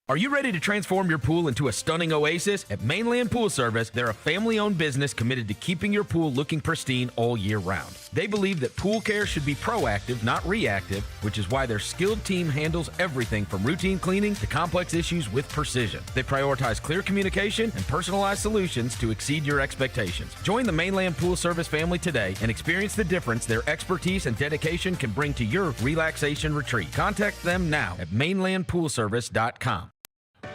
Are you ready to transform your pool into a stunning oasis? At Mainland Pool Service, they're a family-owned business committed to keeping your pool looking pristine all year round. They believe that pool care should be proactive, not reactive, which is why their skilled team handles everything from routine cleaning to complex issues with precision. They prioritize clear communication and personalized solutions to exceed your expectations. Join the Mainland Pool Service family today and experience the difference their expertise and dedication can bring to your relaxation retreat. Contact them now at mainlandpoolservice.com.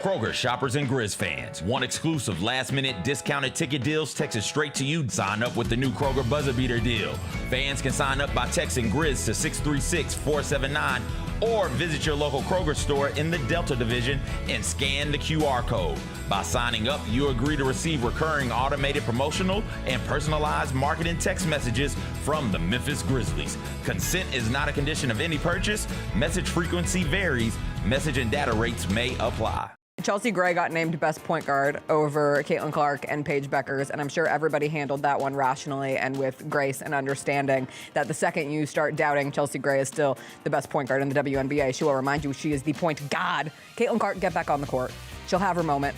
Kroger shoppers and Grizz fans. Want exclusive last-minute discounted ticket deals texted straight to you? Sign up with the new Kroger Buzzer Beater deal. Fans can sign up by texting Grizz to 636-479 or visit your local Kroger store in the Delta Division and scan the QR code. By signing up, you agree to receive recurring automated promotional and personalized marketing text messages from the Memphis Grizzlies. Consent is not a condition of any purchase. Message frequency varies. Message and data rates may apply. Chelsea Gray got named best point guard over Caitlin Clark and Paige Beckers, and I'm sure everybody handled that one rationally and with grace and understanding that the second you start doubting Chelsea Gray is still the best point guard in the WNBA, she will remind you she is the point god. Caitlin Clark, get back on the court. She'll have her moment.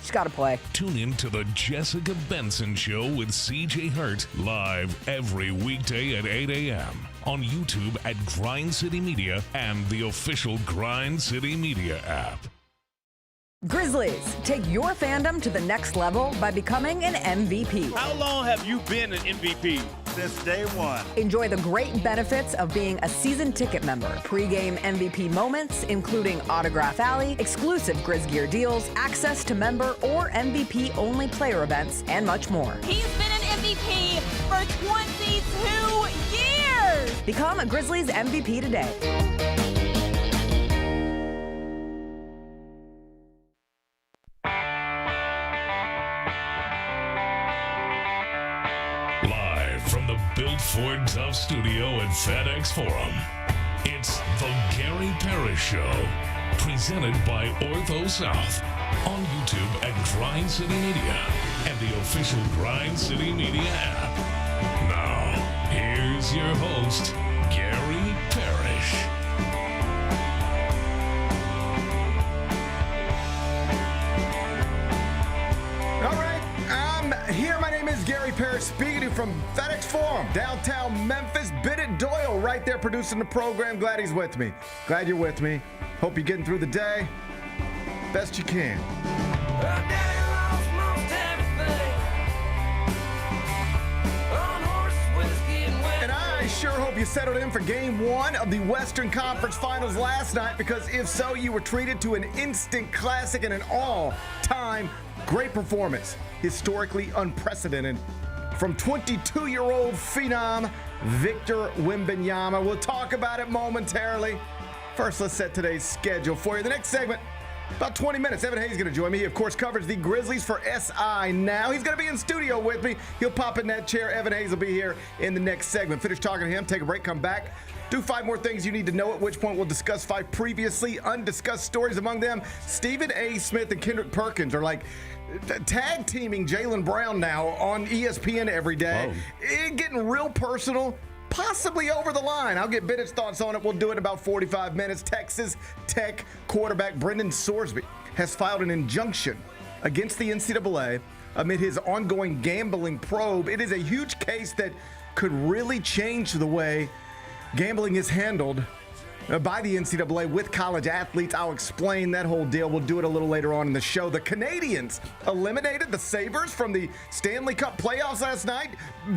She's got to play. Tune in to the Jessica Benson Show with CJ Hurt, live every weekday at 8 a.m. on YouTube at Grind City Media and the official Grind City Media app. Grizzlies, take your fandom to the next level by becoming an MVP. How long have you been an MVP? Since day one. Enjoy the great benefits of being a season ticket member. Pre-game MVP moments, including Autograph Alley, exclusive Grizz gear deals, access to member or MVP-only player events, and much more. He's been an MVP for 22 years! Become a Grizzlies MVP today. From the Built Ford Tough studio at FedEx Forum, it's the Gary Parrish Show, presented by Ortho South, on YouTube at Grind City Media and the official Grind City Media app. Now, here's your host, Gary Parrish. All right, I'm here. My name is Gary Parrish, speaking to you from FedEx Forum, downtown Memphis. Bennett Doyle right there producing the program. Glad he's with me. Glad you're with me. Hope you're getting through the day best you can. And I sure hope you settled in for Game 1 of the Western Conference Finals last night, because if so, you were treated to an instant classic and an all-time great performance, historically unprecedented, from 22-year-old phenom Victor Wembanyama. We'll talk about it momentarily. First, let's set today's schedule for you. The next segment, about 20 minutes, Evan Hayes is going to join me. He, of course, covers the Grizzlies for SI Now. He's going to be in studio with me. He'll pop in that chair. Evan Hayes will be here in the next segment. Finish talking to him, take a break, come back. Do 5 more things you need to know, at which point we'll discuss 5 previously undiscussed stories. Among them, Stephen A. Smith and Kendrick Perkins are like tag teaming Jaylen Brown now on ESPN every day. It getting real personal, possibly over the line. I'll get Bennett's thoughts on it. We'll do it in about 45 minutes. Texas Tech quarterback Brendan Sorsby has filed an injunction against the NCAA amid his ongoing gambling probe. It is a huge case that could really change the way gambling is handled by the NCAA with college athletes. I'll explain that whole deal. We'll do it a little later on in the show. The Canadians eliminated the Sabres from the Stanley Cup playoffs last night.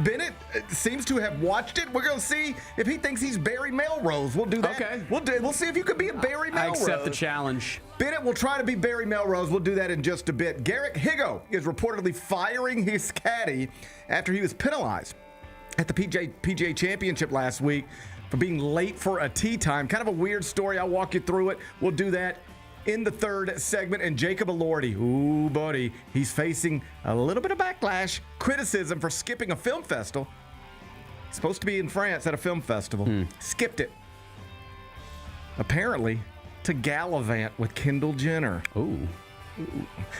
Bennett seems to have watched it. We're going to see if he thinks he's Barry Melrose. We'll do that. Okay. We'll see if you could be a Barry Melrose. I accept the challenge. Bennett will try to be Barry Melrose. We'll do that in just a bit. Garrett Higo is reportedly firing his caddy after he was penalized at the PGA Championship last week for being late for a tee time. Kind of a weird story. I'll walk you through it. We'll do that in the third segment. And Jacob Elordi, ooh, buddy, he's facing a little bit of backlash, criticism for skipping a film festival. He's supposed to be in France at a film festival. Skipped it. Apparently to gallivant with Kendall Jenner. Ooh.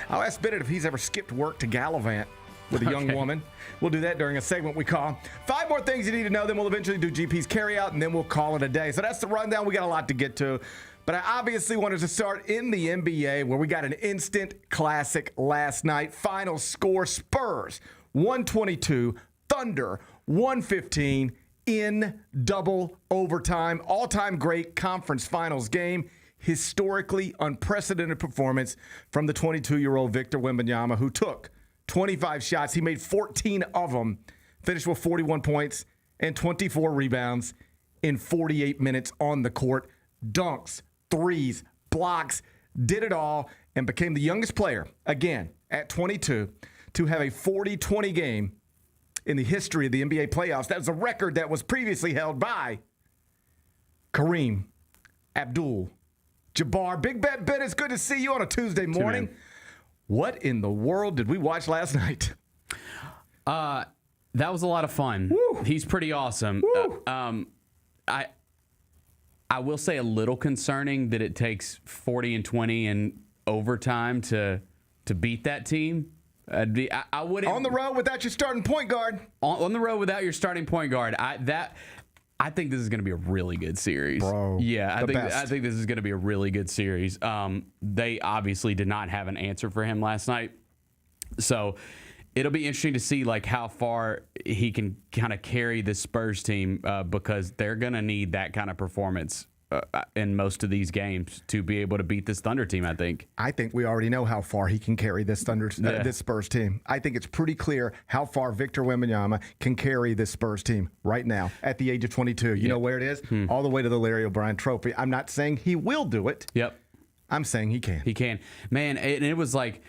I'll ask Bennett if he's ever skipped work to gallivant with a young woman. We'll do that during a segment we call 5 More Things You Need to Know. Then we'll eventually do GP's Carryout, and then we'll call it a day. So that's the rundown. We got a lot to get to. But I obviously wanted to start in the NBA, where we got an instant classic last night. Final score, Spurs 122, Thunder 115 in double overtime. All-time great conference finals game. Historically unprecedented performance from the 22-year-old Victor Wembanyama, who took 25 shots. He made 14 of them, finished with 41 points and 24 rebounds in 48 minutes on the court. Dunks, threes, blocks, did it all, and became the youngest player, again, at 22, to have a 40-20 game in the history of the NBA playoffs. That was a record that was previously held by Kareem Abdul-Jabbar. Big Bet Ben, it's good to see you on a Tuesday morning. What in the world did we watch last night? That was a lot of fun. Woo. He's pretty awesome. I will say a little concerning that it takes 40 and 20 in overtime to beat that team. I wouldn't On the road without your starting point guard. On the road without your starting point guard. I think this is going to be a really good series. Bro, yeah, I best. think this is going to be a really good series. They obviously did not have an answer for him last night, so it'll be interesting to see like how far he can kind of carry this Spurs team because they're going to need that kind of performance in most of these games to be able to beat this Thunder team, I think. I think we already know how far he can carry this this Spurs team. I think it's pretty clear how far Victor Wembanyama can carry this Spurs team right now at the age of 22. You know where it is? All the way to the Larry O'Brien Trophy. I'm not saying he will do it. Yep. I'm saying he can. He can. Man, and it was like,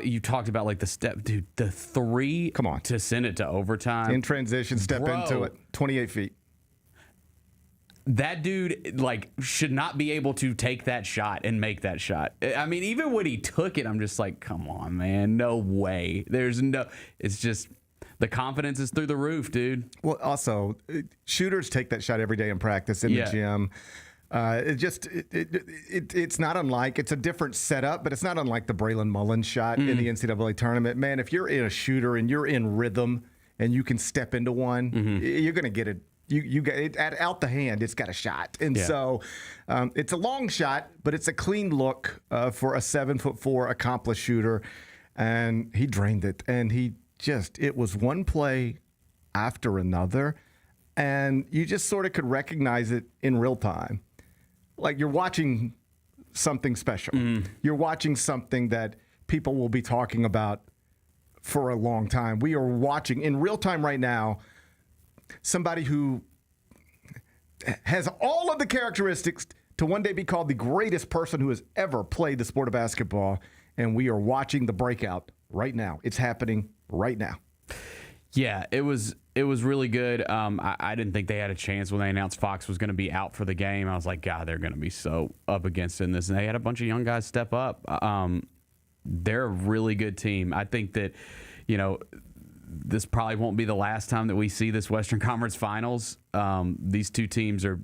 you talked about like the step, dude, the three Come on. to send it to overtime. In transition, step into it. 28 feet. That dude like should not be able to take that shot and make that shot. I mean, even when he took it, I'm just like, come on, man, no way. It's just the confidence is through the roof, dude. Well, also, shooters take that shot every day in practice in the gym. It's not unlike, it's a different setup, but it's not unlike the Braylon Mullins shot in the NCAA tournament. Man, if you're in a shooter and you're in rhythm and you can step into one, you're going to get it. You get it out the hand. It's got a shot, and so it's a long shot, but it's a clean look for a 7'4" accomplished shooter, and he drained it. And it was one play after another, and you just sort of could recognize it in real time, like you're watching something special. You're watching something that people will be talking about for a long time. We are watching in real time right now somebody who has all of the characteristics to one day be called the greatest person who has ever played the sport of basketball, and we are watching the breakout right now. It's happening right now. Yeah, it was really good. I didn't think they had a chance when they announced Fox was going to be out for the game. I was like, God, they're going to be so up against in this. And they had a bunch of young guys step up. They're a really good team. I think that, this probably won't be the last time that we see this Western Conference Finals. These two teams are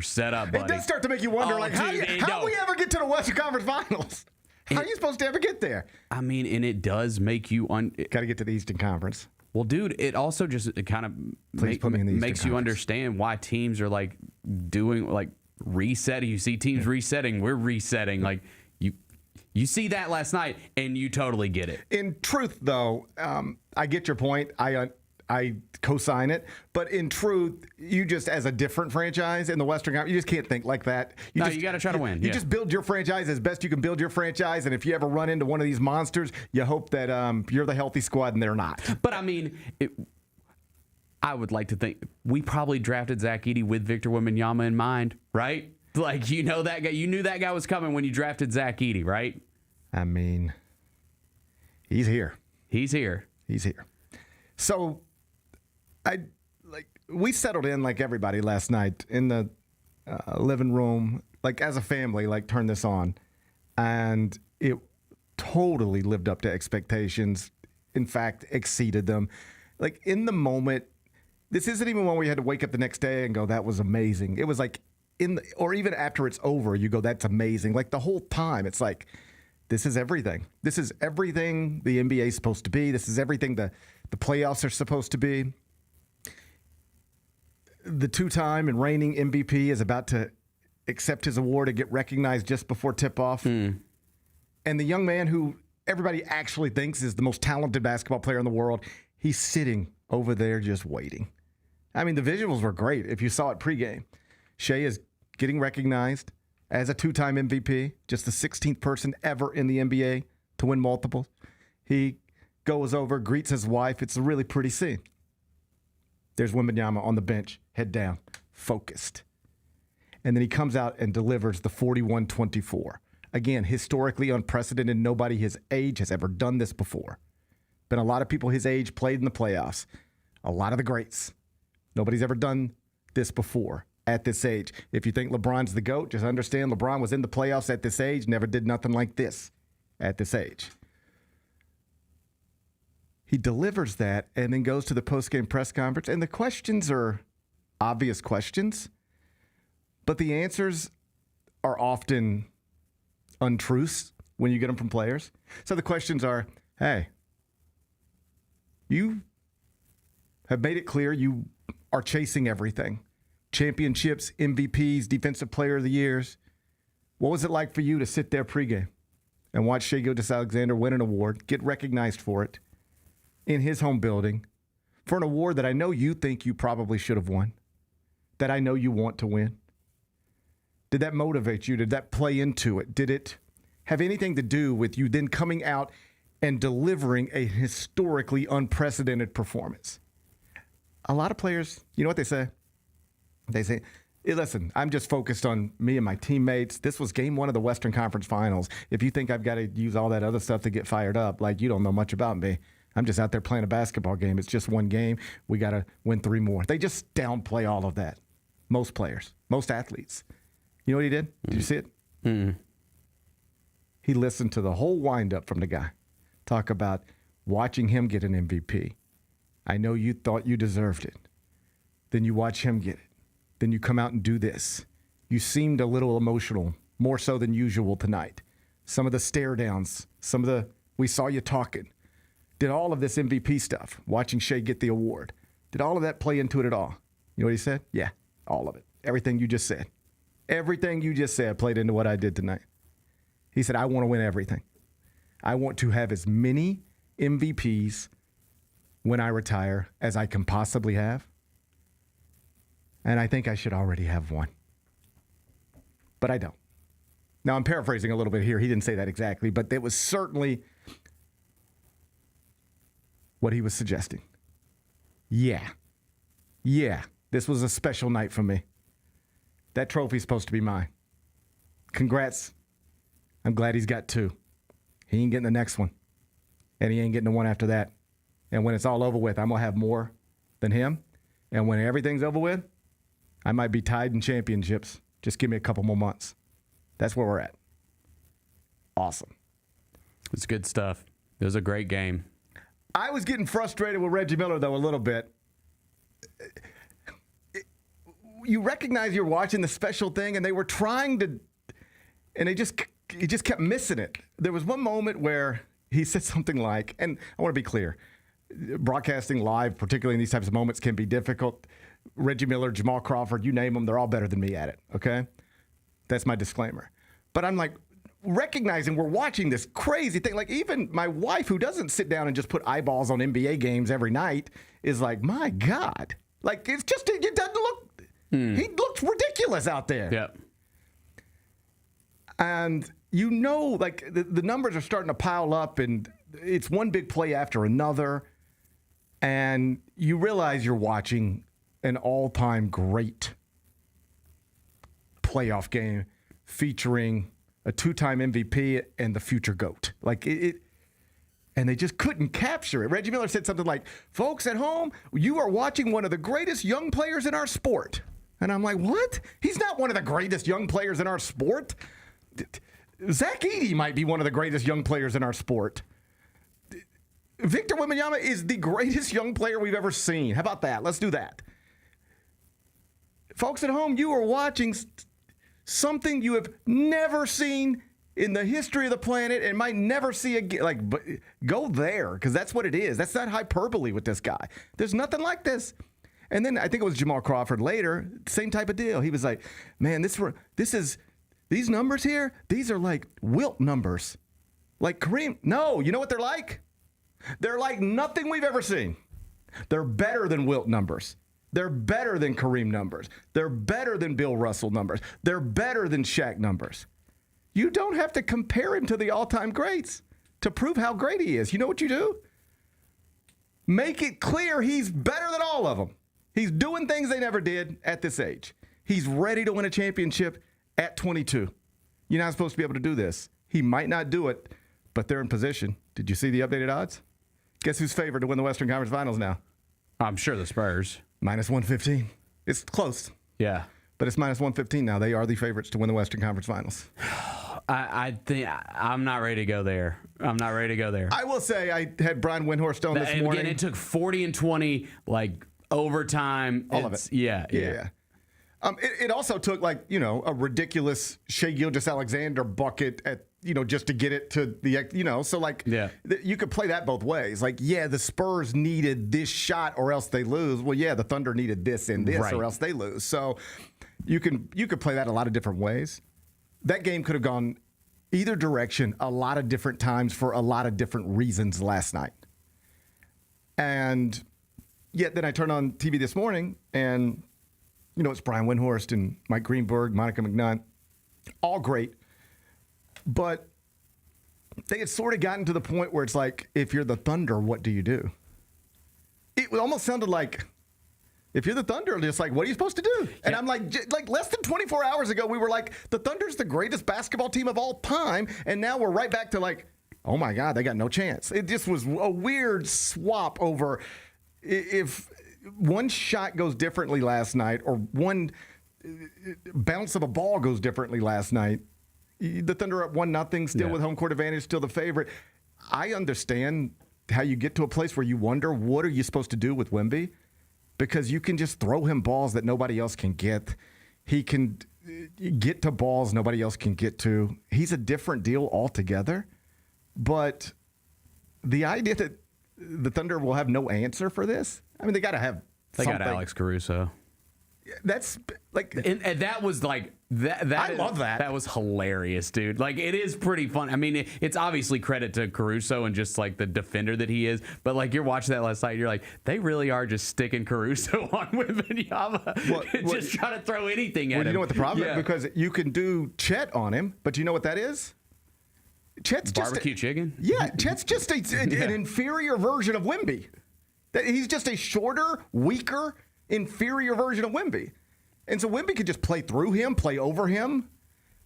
set up, buddy. It does start to make you wonder, how do we ever get to the Western Conference Finals? How are you supposed to ever get there? I mean, and it does make you got to get to the Eastern Conference. Well, dude, it also just kind of makes you understand why teams are like doing like resetting. You see teams resetting, we're resetting. Like you see that last night, and you totally get it. In truth, though, I get your point. I co-sign it. But in truth, you just, as a different franchise in the Western Conference, you just can't think like that. You got to try to win. You just build your franchise as best you can build your franchise. And if you ever run into one of these monsters, you hope that you're the healthy squad and they're not. But, I mean, I would like to think we probably drafted Zach Edey with Victor Wembanyama in mind, right? Like, that guy. You knew that guy was coming when you drafted Zach Edey, right? I mean, he's here. He's here. So, we settled in like everybody last night in the living room, like as a family, like turned this on, and it totally lived up to expectations. In fact, exceeded them. Like in the moment, this isn't even when we had to wake up the next day and go, "That was amazing." It was like or even after it's over, you go, "That's amazing." Like the whole time, it's like, this is everything. This is everything the NBA is supposed to be. This is everything the playoffs are supposed to be. The two-time and reigning MVP is about to accept his award and get recognized just before tip-off. And the young man who everybody actually thinks is the most talented basketball player in the world, he's sitting over there just waiting. I mean, the visuals were great if you saw it pregame. Shai is getting recognized as a 2-time MVP, just the 16th person ever in the NBA to win multiples. He goes over, greets his wife. It's a really pretty scene. There's Wembanyama on the bench, head down, focused. And then he comes out and delivers the 41-24. Again, historically unprecedented. Nobody his age has ever done this before. Been a lot of people his age played in the playoffs. A lot of the greats. Nobody's ever done this before at this age. If you think LeBron's the GOAT, just understand LeBron was in the playoffs at this age, never did nothing like this at this age. He delivers that and then goes to the postgame press conference, and the questions are obvious questions, but the answers are often untruths when you get them from players. So the questions are, hey, you have made it clear you are chasing everything. Championships, MVPs, Defensive Player of the Years. What was it like for you to sit there pregame and watch Shai Gilgeous-Alexander win an award, get recognized for it in his home building, for an award that I know you think you probably should have won, that I know you want to win? Did that motivate you? Did that play into it? Did it have anything to do with you then coming out and delivering a historically unprecedented performance? A lot of players, you know what they say? They say, hey, listen, I'm just focused on me and my teammates. This was game 1 of the Western Conference Finals. If you think I've got to use all that other stuff to get fired up, like you don't know much about me. I'm just out there playing a basketball game. It's just one game. We got to win 3 more. They just downplay all of that. Most players, most athletes. You know what he did? Did you see it? Mm-mm. He listened to the whole wind-up from the guy. Talk about watching him get an MVP. I know you thought you deserved it. Then you watch him get it. Then you come out and do this. You seemed a little emotional, more so than usual tonight. Some of the stare downs, we saw you talking. Did all of this MVP stuff, watching Shai get the award, did all of that play into it at all? You know what he said? Yeah, all of it. Everything you just said. Everything you just said played into what I did tonight. He said, I want to win everything. I want to have as many MVPs when I retire as I can possibly have. And I think I should already have one. But I don't. Now, I'm paraphrasing a little bit here. He didn't say that exactly, but it was certainly what he was suggesting. Yeah, this was a special night for me. That trophy's supposed to be mine. Congrats. I'm glad he's got 2. He ain't getting the next one. And he ain't getting the one after that. And when it's all over with, I'm going to have more than him. And when everything's over with, I might be tied in championships. Just give me a couple more months. That's where we're at. Awesome. It's good stuff. It was a great game. I was getting frustrated with Reggie Miller, though, a little bit. You recognize you're watching the special thing, and they were trying to, and he just kept missing it. There was one moment where he said something like, and I want to be clear, broadcasting live, particularly in these types of moments, can be difficult. Reggie Miller, Jamal Crawford, you name them, they're all better than me at it, okay? That's my disclaimer. But I'm like, recognizing we're watching this crazy thing. Like, even my wife, who doesn't sit down and just put eyeballs on NBA games every night, is like, my God. Like, it's just, it doesn't look, he looks ridiculous out there. Yep. And you know, like, the numbers are starting to pile up, and it's one big play after another. And you realize you're watching an all-time great playoff game featuring a 2-time MVP and the future GOAT. Like, and they just couldn't capture it. Reggie Miller said something like, folks at home, you are watching one of the greatest young players in our sport. And I'm like, what? He's not one of the greatest young players in our sport. Zach Edey might be one of the greatest young players in our sport. Victor Wembanyama is the greatest young player we've ever seen. How about that? Let's do that. Folks at home, you are watching something you have never seen in the history of the planet and might never see again. Like, go there, because that's what it is. That's not hyperbole with this guy. There's nothing like this. And then I think it was Jamal Crawford later, same type of deal. He was like, man, these numbers here, these are like Wilt numbers. Like Kareem. No, you know what they're like? They're like nothing we've ever seen. They're better than Wilt numbers. They're better than Kareem numbers. They're better than Bill Russell numbers. They're better than Shaq numbers. You don't have to compare him to the all-time greats to prove how great he is. You know what you do? Make it clear he's better than all of them. He's doing things they never did at this age. He's ready to win a championship at 22. You're not supposed to be able to do this. He might not do it, but they're in position. Did you see the updated odds? Guess who's favored to win the Western Conference Finals now? I'm sure the Spurs. Minus 115. It's close. Yeah. But it's minus 115 now. They are the favorites to win the Western Conference Finals. I think I'm not ready to go there. I'm not ready to go there. I will say I had Brian Windhorst on this morning. Again, it took 40 and 20, like overtime. All of it. Yeah. It also took a ridiculous Shai Gilgeous-Alexander bucket at just to get it to the so you could play that both ways. Like the Spurs needed this shot or else they lose. Well, the Thunder needed this and this or else they lose. So you could play that a lot of different ways. That game could have gone either direction a lot of different times for a lot of different reasons last night. And yet then I turned on TV this morning and it's Brian Windhorst and Mike Greenberg, Monica McNutt, all great. But they had sort of gotten to the point where it's like, if you're the Thunder, what do you do? It almost sounded like, if you're the Thunder, just like, what are you supposed to do? And I'm like less than 24 hours ago, we were like, the Thunder's the greatest basketball team of all time. And now we're right back to like, oh my God, they got no chance. It just was a weird swap over if one shot goes differently last night or one bounce of a ball goes differently last night. The Thunder up 1-0, still with home court advantage, still the favorite. I understand how you get to a place where you wonder, what are you supposed to do with Wemby? Because you can just throw him balls that nobody else can get. He can get to balls nobody else can get to. He's a different deal altogether. But the idea that the Thunder will have no answer for this, I mean, they got to have something. They got Alex Caruso. That's like, and that was like that. I love that. That was hilarious, dude. Like, it is pretty fun. I mean, it's obviously credit to Caruso and just like the defender that he is. But like, you're watching that last night, you're like, they really are just sticking Caruso on with Wembanyama, just trying to throw anything at him. You know what the problem is? Because you can do Chet on him, but you know what that is? Chet's barbecue chicken. Yeah, Chet's just an inferior version of Wemby. He's just a shorter, weaker, inferior version of Wemby. And so Wemby could just play through him, play over him.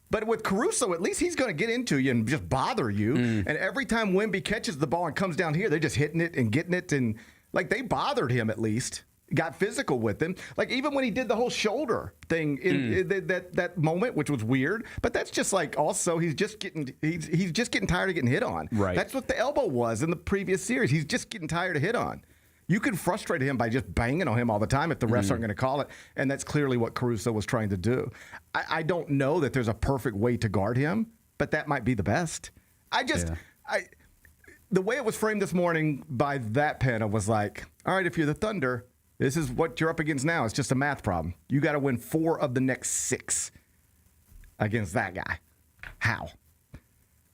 But with Caruso, at least he's going to get into you and just bother you. And every time Wemby catches the ball and comes down here, they're just hitting it and getting it. And like, they bothered him at least, got physical with him. Like, even when he did the whole shoulder thing in that moment, which was weird. But that's just like, also, he's just getting tired of getting hit on. Right. That's what the elbow was in the previous series. He's just getting tired of hit on. You can frustrate him by just banging on him all the time if the refs aren't going to call it, and that's clearly what Caruso was trying to do. I don't know that there's a perfect way to guard him, but that might be the best. The way it was framed this morning by that panel was like, all right, if you're the Thunder, this is what you're up against now. It's just a math problem. You got to win 4 of the next 6 against that guy. How?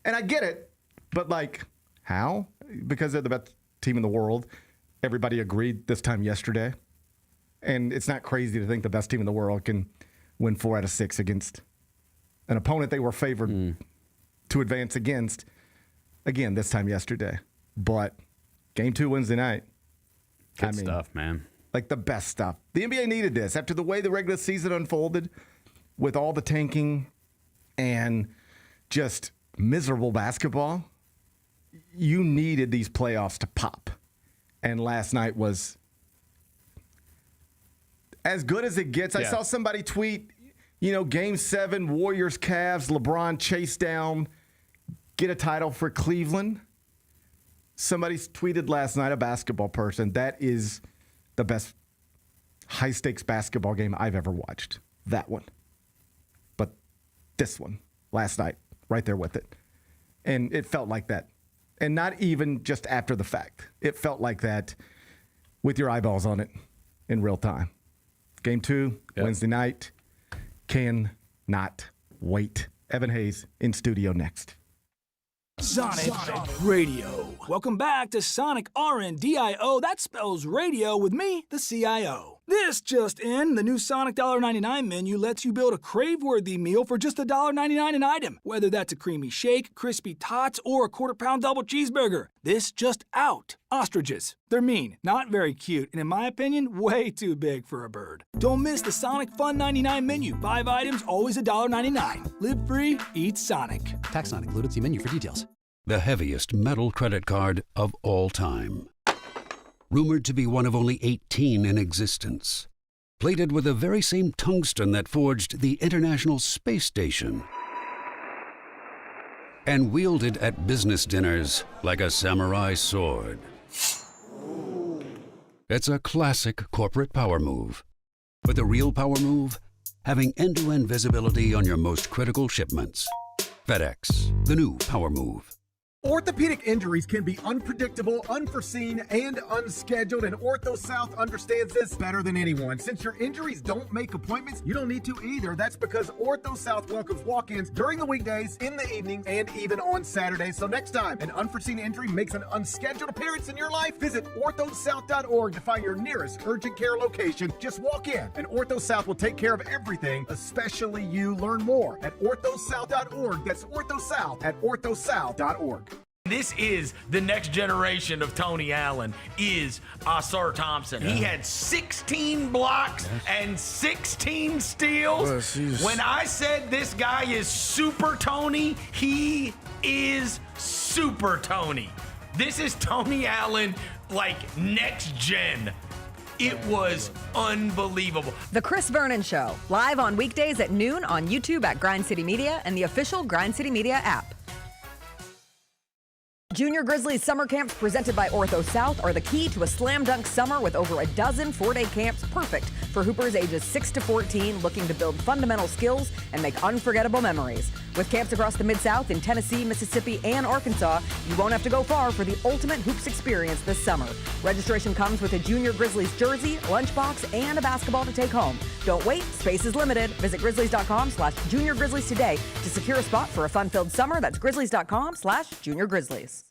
And I get it, but like, how? Because they're the best team in the world. Everybody agreed this time yesterday. And it's not crazy to think the best team in the world can win 4 out of 6 against an opponent they were favored to advance against, again, this time yesterday. But game 2 Wednesday night. Good stuff, man. Like, the best stuff. The NBA needed this. After the way the regular season unfolded, with all the tanking and just miserable basketball, you needed these playoffs to pop. And last night was as good as it gets. I saw somebody tweet, Game 7, Warriors, Cavs, LeBron chase down, get a title for Cleveland. Somebody tweeted last night, a basketball person, that is the best high-stakes basketball game I've ever watched. That one. But this one, last night, right there with it. And it felt like that. And not even just after the fact. It felt like that with your eyeballs on it. in real time. Game 2, Wednesday night. Cannot wait. Evan Hayes in studio next. Sonic Radio. Welcome back to Sonic RNDIO. That spells radio with me, the CIO. This just in, the new Sonic $1.99 menu lets you build a crave-worthy meal for just $1.99 an item, whether that's a creamy shake, crispy tots, or a quarter-pound double cheeseburger. This just out. Ostriches. They're mean, not very cute, and in my opinion, way too big for a bird. Don't miss the Sonic Fun 99 menu. 5 items, always $1.99. Live free, eat Sonic. Tax not included. See menu for details. The heaviest metal credit card of all time. Rumored to be one of only 18 in existence. Plated with the very same tungsten that forged the International Space Station. And wielded at business dinners like a samurai sword. It's a classic corporate power move. But the real power move? Having end-to-end visibility on your most critical shipments. FedEx, the new power move. Orthopedic injuries can be unpredictable, unforeseen, and unscheduled, and Ortho South understands this better than anyone. Since your injuries don't make appointments, you don't need to either. That's because Ortho South welcomes walk-ins during the weekdays, in the evenings, and even on Saturdays. So next time an unforeseen injury makes an unscheduled appearance in your life, visit orthosouth.org to find your nearest urgent care location. Just walk in, and Ortho South will take care of everything, especially you. Learn more at orthosouth.org. That's orthosouth at orthosouth.org. This is the next generation of Tony Allen, is Sir Thompson. He had 16 blocks and 16 steals. When I said this guy is Super Tony, he is Super Tony. This is Tony Allen, like next gen. It was unbelievable. The Chris Vernon Show, live on weekdays at noon on YouTube at Grind City Media and the official Grind City Media app. Junior Grizzlies summer camps presented by Ortho South are the key to a slam dunk summer with over a dozen 4-day camps perfect for hoopers ages 6 to 14 looking to build fundamental skills and make unforgettable memories. With camps across the Mid-South in Tennessee, Mississippi, and Arkansas, you won't have to go far for the ultimate hoops experience this summer. Registration comes with a Junior Grizzlies jersey, lunchbox, and a basketball to take home. Don't wait, space is limited. Visit grizzlies.com/Junior Grizzlies today to secure a spot for a fun-filled summer. That's grizzlies.com/Junior Grizzlies.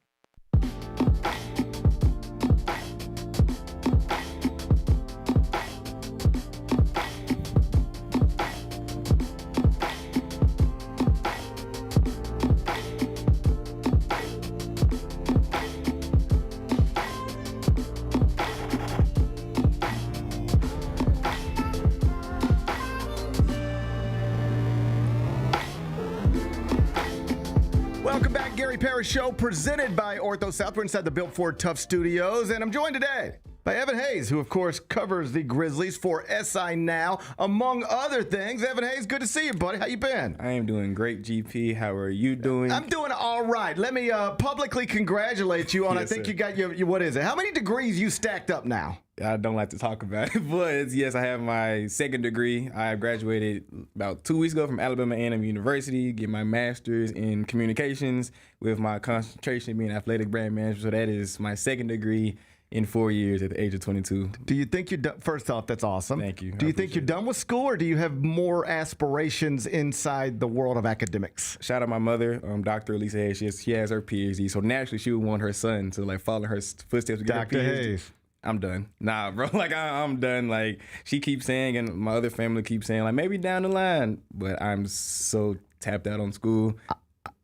Welcome back, Gary Parrish Show, presented by Ortho South. We're inside the Built Ford Tough Studios, and I'm joined today by Evan Hayes, who, of course, covers the Grizzlies for SI Now, among other things. Evan Hayes, good to see you, buddy. How you been? I am doing great, GP. How are you doing? I'm doing all right. Let me publicly congratulate you on, Yes, I think sir. you got your, what is it? How many degrees you stacked up now? I don't like to talk about it, but yes, I have my second degree. I graduated about 2 weeks ago from Alabama A&M University, get my master's in communications with my concentration being athletic brand management. So that is my second degree in 4 years at the age of 22. Do you think you're done? First off, that's awesome. Thank you. Do I you think you're appreciate it. done with school, or do you have more aspirations inside the world of academics? Shout out my mother, Dr. Elisa Hayes. She has her PhD, so naturally she would want her son to like follow her footsteps to get her Dr. PhD. Hayes. I'm done. Nah, bro. Like I'm done. Like she keeps saying, and my other family keeps saying, like maybe down the line. But I'm so tapped out on school.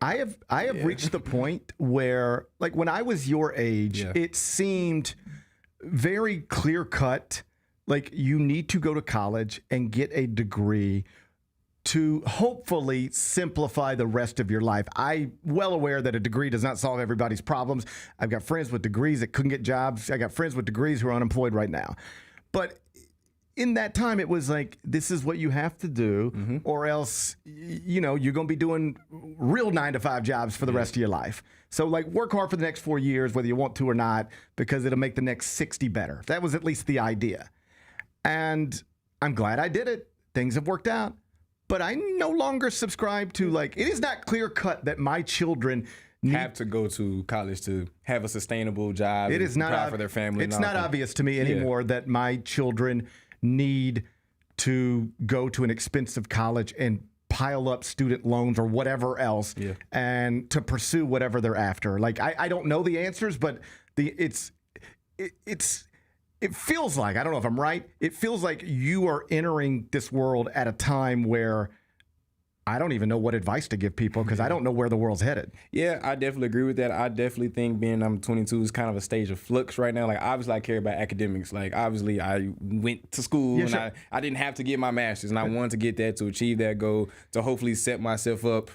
I have reached the point where, like, when I was your age, Yeah. it seemed very clear cut. Like, you need to go to college and get a degree to hopefully simplify the rest of your life. I'm well aware that a degree does not solve everybody's problems. I've got friends with degrees that couldn't get jobs. I got friends with degrees who are unemployed right now. But in that time, it was like, this is what you have to do, or else, you know, you're going to be doing real 9-to-5 jobs for the rest of your life. So, like, work hard for the next 4 years, whether you want to or not, because it'll make the next 60 better. That was at least the idea. And I'm glad I did it. Things have worked out. But I no longer subscribe to, like, it is not clear cut that my children have to go to college to have a sustainable job. It is not provide for their family. It's not obvious to me anymore that my children need to go to an expensive college and pile up student loans or whatever else and to pursue whatever they're after. Like, I don't know the answers, but it feels like, I don't know if I'm right, it feels like you are entering this world at a time where I don't even know what advice to give people because I don't know where the world's headed. Yeah, I definitely agree with that. I definitely think being I'm 22 is kind of a stage of flux right now. Like, obviously, I care about academics. Like, obviously, I went to school and I didn't have to get my master's, and I wanted to get that to achieve that goal, to hopefully set myself up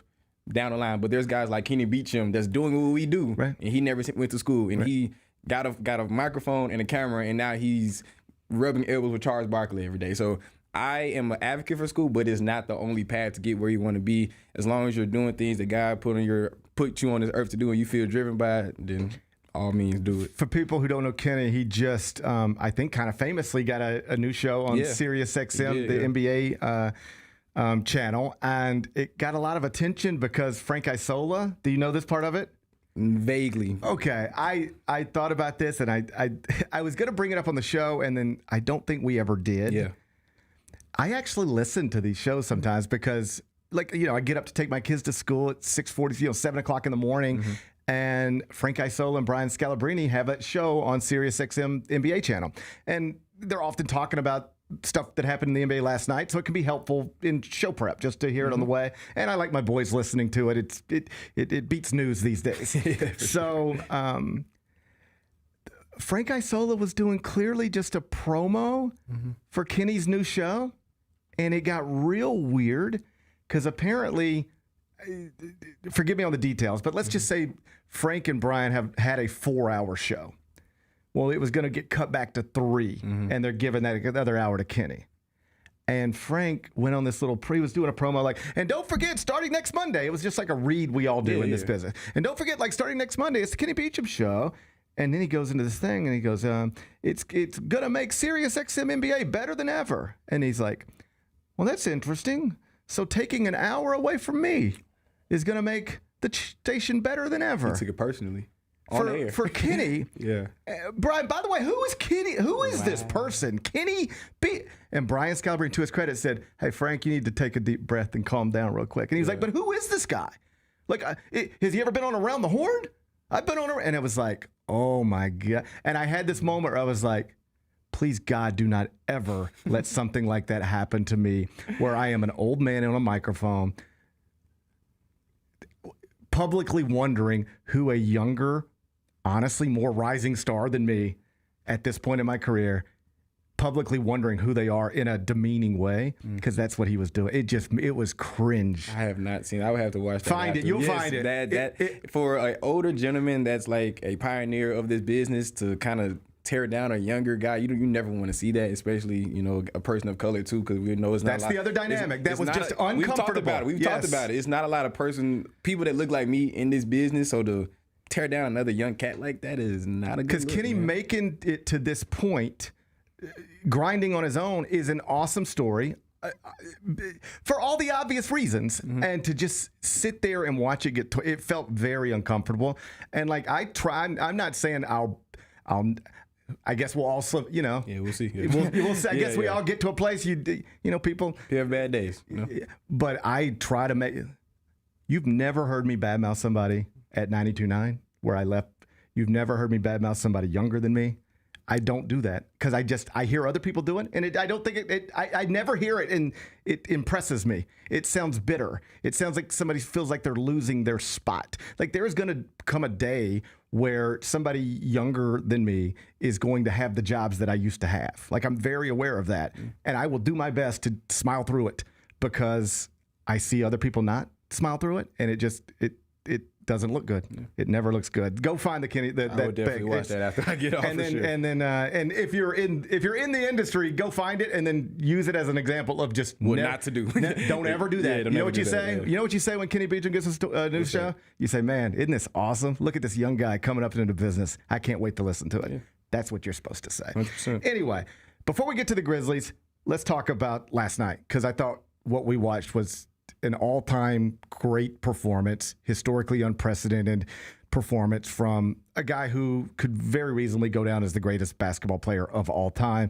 down the line. But there's guys like Kenny Beecham that's doing what we do, and he never went to school, and he got a microphone and a camera, and now he's rubbing elbows with Charles Barkley every day. So I am an advocate for school, but it's not the only path to get where you want to be. As long as you're doing things that God put you on this earth to do, and you feel driven by it, then all means do it. For people who don't know Kenny, he just, I think, kind of famously got a new show on Sirius XM, the NBA channel, and it got a lot of attention because Frank Isola. Do you know this part of it? Vaguely. Okay, I thought about this, and I was going to bring it up on the show, and then I don't think we ever did. Yeah. I actually listen to these shows sometimes because, like, I get up to take my kids to school at 6:40, 7 o'clock in the morning, and Frank Isola and Brian Scalabrine have a show on Sirius XM NBA channel, and they're often talking about stuff that happened in the NBA last night, so it can be helpful in show prep just to hear it on the way. And I like my boys listening to it. It beats news these days. So Frank Isola was doing clearly just a promo for Kenny's new show, and it got real weird because apparently, forgive me on the details, but let's just say Frank and Brian have had a 4-hour show. Well, it was going to get cut back to 3, and they're giving that another hour to Kenny. And Frank went on this he was doing a promo like, and don't forget, starting next Monday, it was just like a read we all do in this business. And don't forget, like, starting next Monday, it's the Kenny Beecham Show. And then he goes into this thing, and he goes, it's going to make Sirius XM NBA better than ever. And he's like, well, that's interesting. So taking an hour away from me is going to make the station better than ever. He took it personally. For Kenny. Brian, by the way, who is Kenny? Who is this person? Kenny B. And Brian Scalabrine, to his credit, said, hey, Frank, you need to take a deep breath and calm down real quick. And he's like, but who is this guy? Like, has he ever been on Around the Horn? I've been on and it was like, oh my God. And I had this moment where I was like, please, God, do not ever let something like that happen to me, where I am an old man on a microphone publicly wondering who a younger, honestly more rising star than me at this point in my career, publicly wondering who they are in a demeaning way, because that's what he was doing. It was cringe. I have not seen it. I would have to watch that. Find it. You'll find it. That for an older gentleman that's like a pioneer of this business to kind of tear down a younger guy, you never want to see that, especially a person of color too, because we know it's not. That's the other dynamic. That was just uncomfortable. We've talked about it. It's not a lot of people that look like me in this business, so to tear down another young cat like that is not a good look. Because Kenny making it to this point, grinding on his own, is an awesome story. For all the obvious reasons, and to just sit there and watch it it felt very uncomfortable. And like I'm not saying I guess we'll also, Yeah, we'll see. We'll see. I guess we all get to a place, people have bad days. But I try to make. You've never heard me badmouth somebody at 92.9 where I left. You've never heard me badmouth somebody younger than me. I don't do that because I hear other people do it, and I don't think I never hear it, and it impresses me. It sounds bitter. It sounds like somebody feels like they're losing their spot. Like there is going to come a day where somebody younger than me is going to have the jobs that I used to have. Like I'm very aware of that, and I will do my best to smile through it because I see other people not smile through it, and it doesn't look good. It never looks good. Go find the Kenny. I would definitely watch that after I get off. And if you're in the industry, go find it and then use it as an example of just not to do. Don't ever do that. You know what you say? You know what you say when Kenny Beecham gets a new show? You say, "Man, isn't this awesome? Look at this young guy coming up into business. I can't wait to listen to it." Yeah. That's what you're supposed to say. 100%. Anyway, before we get to the Grizzlies, let's talk about last night because I thought what we watched was an all-time great performance, historically unprecedented performance from a guy who could very reasonably go down as the greatest basketball player of all time.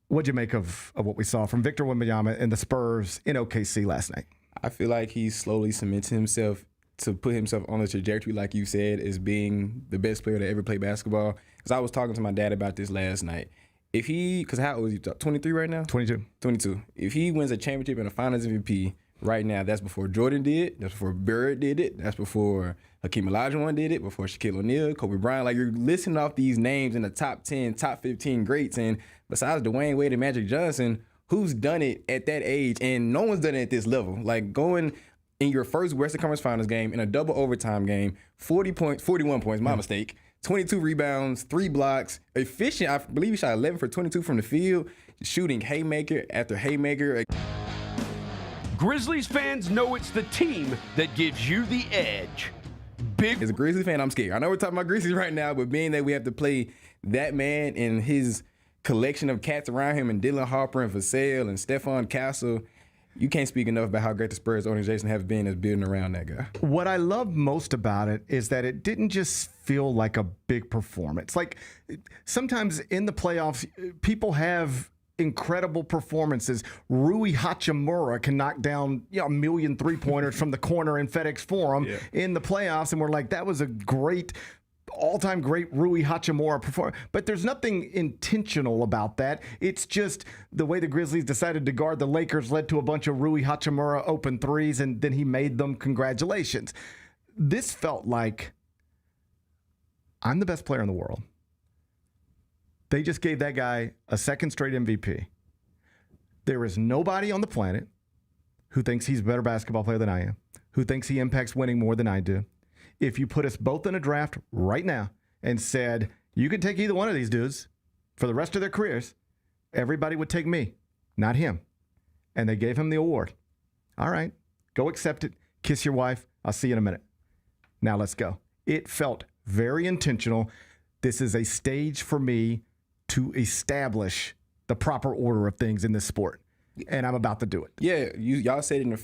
What'd you make of what we saw from Victor Wembanyama and the Spurs in OKC last night? I feel like he's slowly cemented himself to put himself on the trajectory, like you said, as being the best player to ever play basketball. Because I was talking to my dad about this last night. Because how old is he? 23 right now? 22. If he wins a championship and a Finals MVP right now, that's before Jordan did, that's before Bird did it, that's before Hakeem Olajuwon did it, before Shaquille O'Neal, Kobe Bryant. Like, you're listing off these names in the top 10, top 15 greats, and besides Dwayne Wade and Magic Johnson, who's done it at that age? And no one's done it at this level. Like, going in your first Western Conference Finals game in a double overtime game, 41 points, my mistake, 22 rebounds, 3 blocks, efficient. I believe he shot 11 for 22 from the field, shooting haymaker after haymaker. Grizzlies fans know it's the team that gives you the edge. As a Grizzlies fan, I'm scared. I know we're talking about Grizzlies right now, but being that we have to play that man and his collection of cats around him, and Dylan Harper and Vassell and Stephon Castle, you can't speak enough about how great the Spurs organization has been as building around that guy. What I love most about it is that it didn't just feel like a big performance. Like, sometimes in the playoffs, people have incredible performances. Rui Hachimura can knock down a million three-pointers from the corner in FedEx Forum in the playoffs, and we're like, that was a great, all-time great Rui Hachimura performance. But there's nothing intentional about that. It's just the way the Grizzlies decided to guard the Lakers led to a bunch of Rui Hachimura open threes, and then he made them. Congratulations. This felt like, I'm the best player in the world. They just gave that guy a second straight MVP. There is nobody on the planet who thinks he's a better basketball player than I am, who thinks he impacts winning more than I do. If you put us both in a draft right now and said, you can take either one of these dudes for the rest of their careers, everybody would take me, not him. And they gave him the award. All right, go accept it. Kiss your wife. I'll see you in a minute. Now let's go. It felt very intentional. This is a stage for me to establish the proper order of things in this sport, and I'm about to do it. Yeah, y'all said in the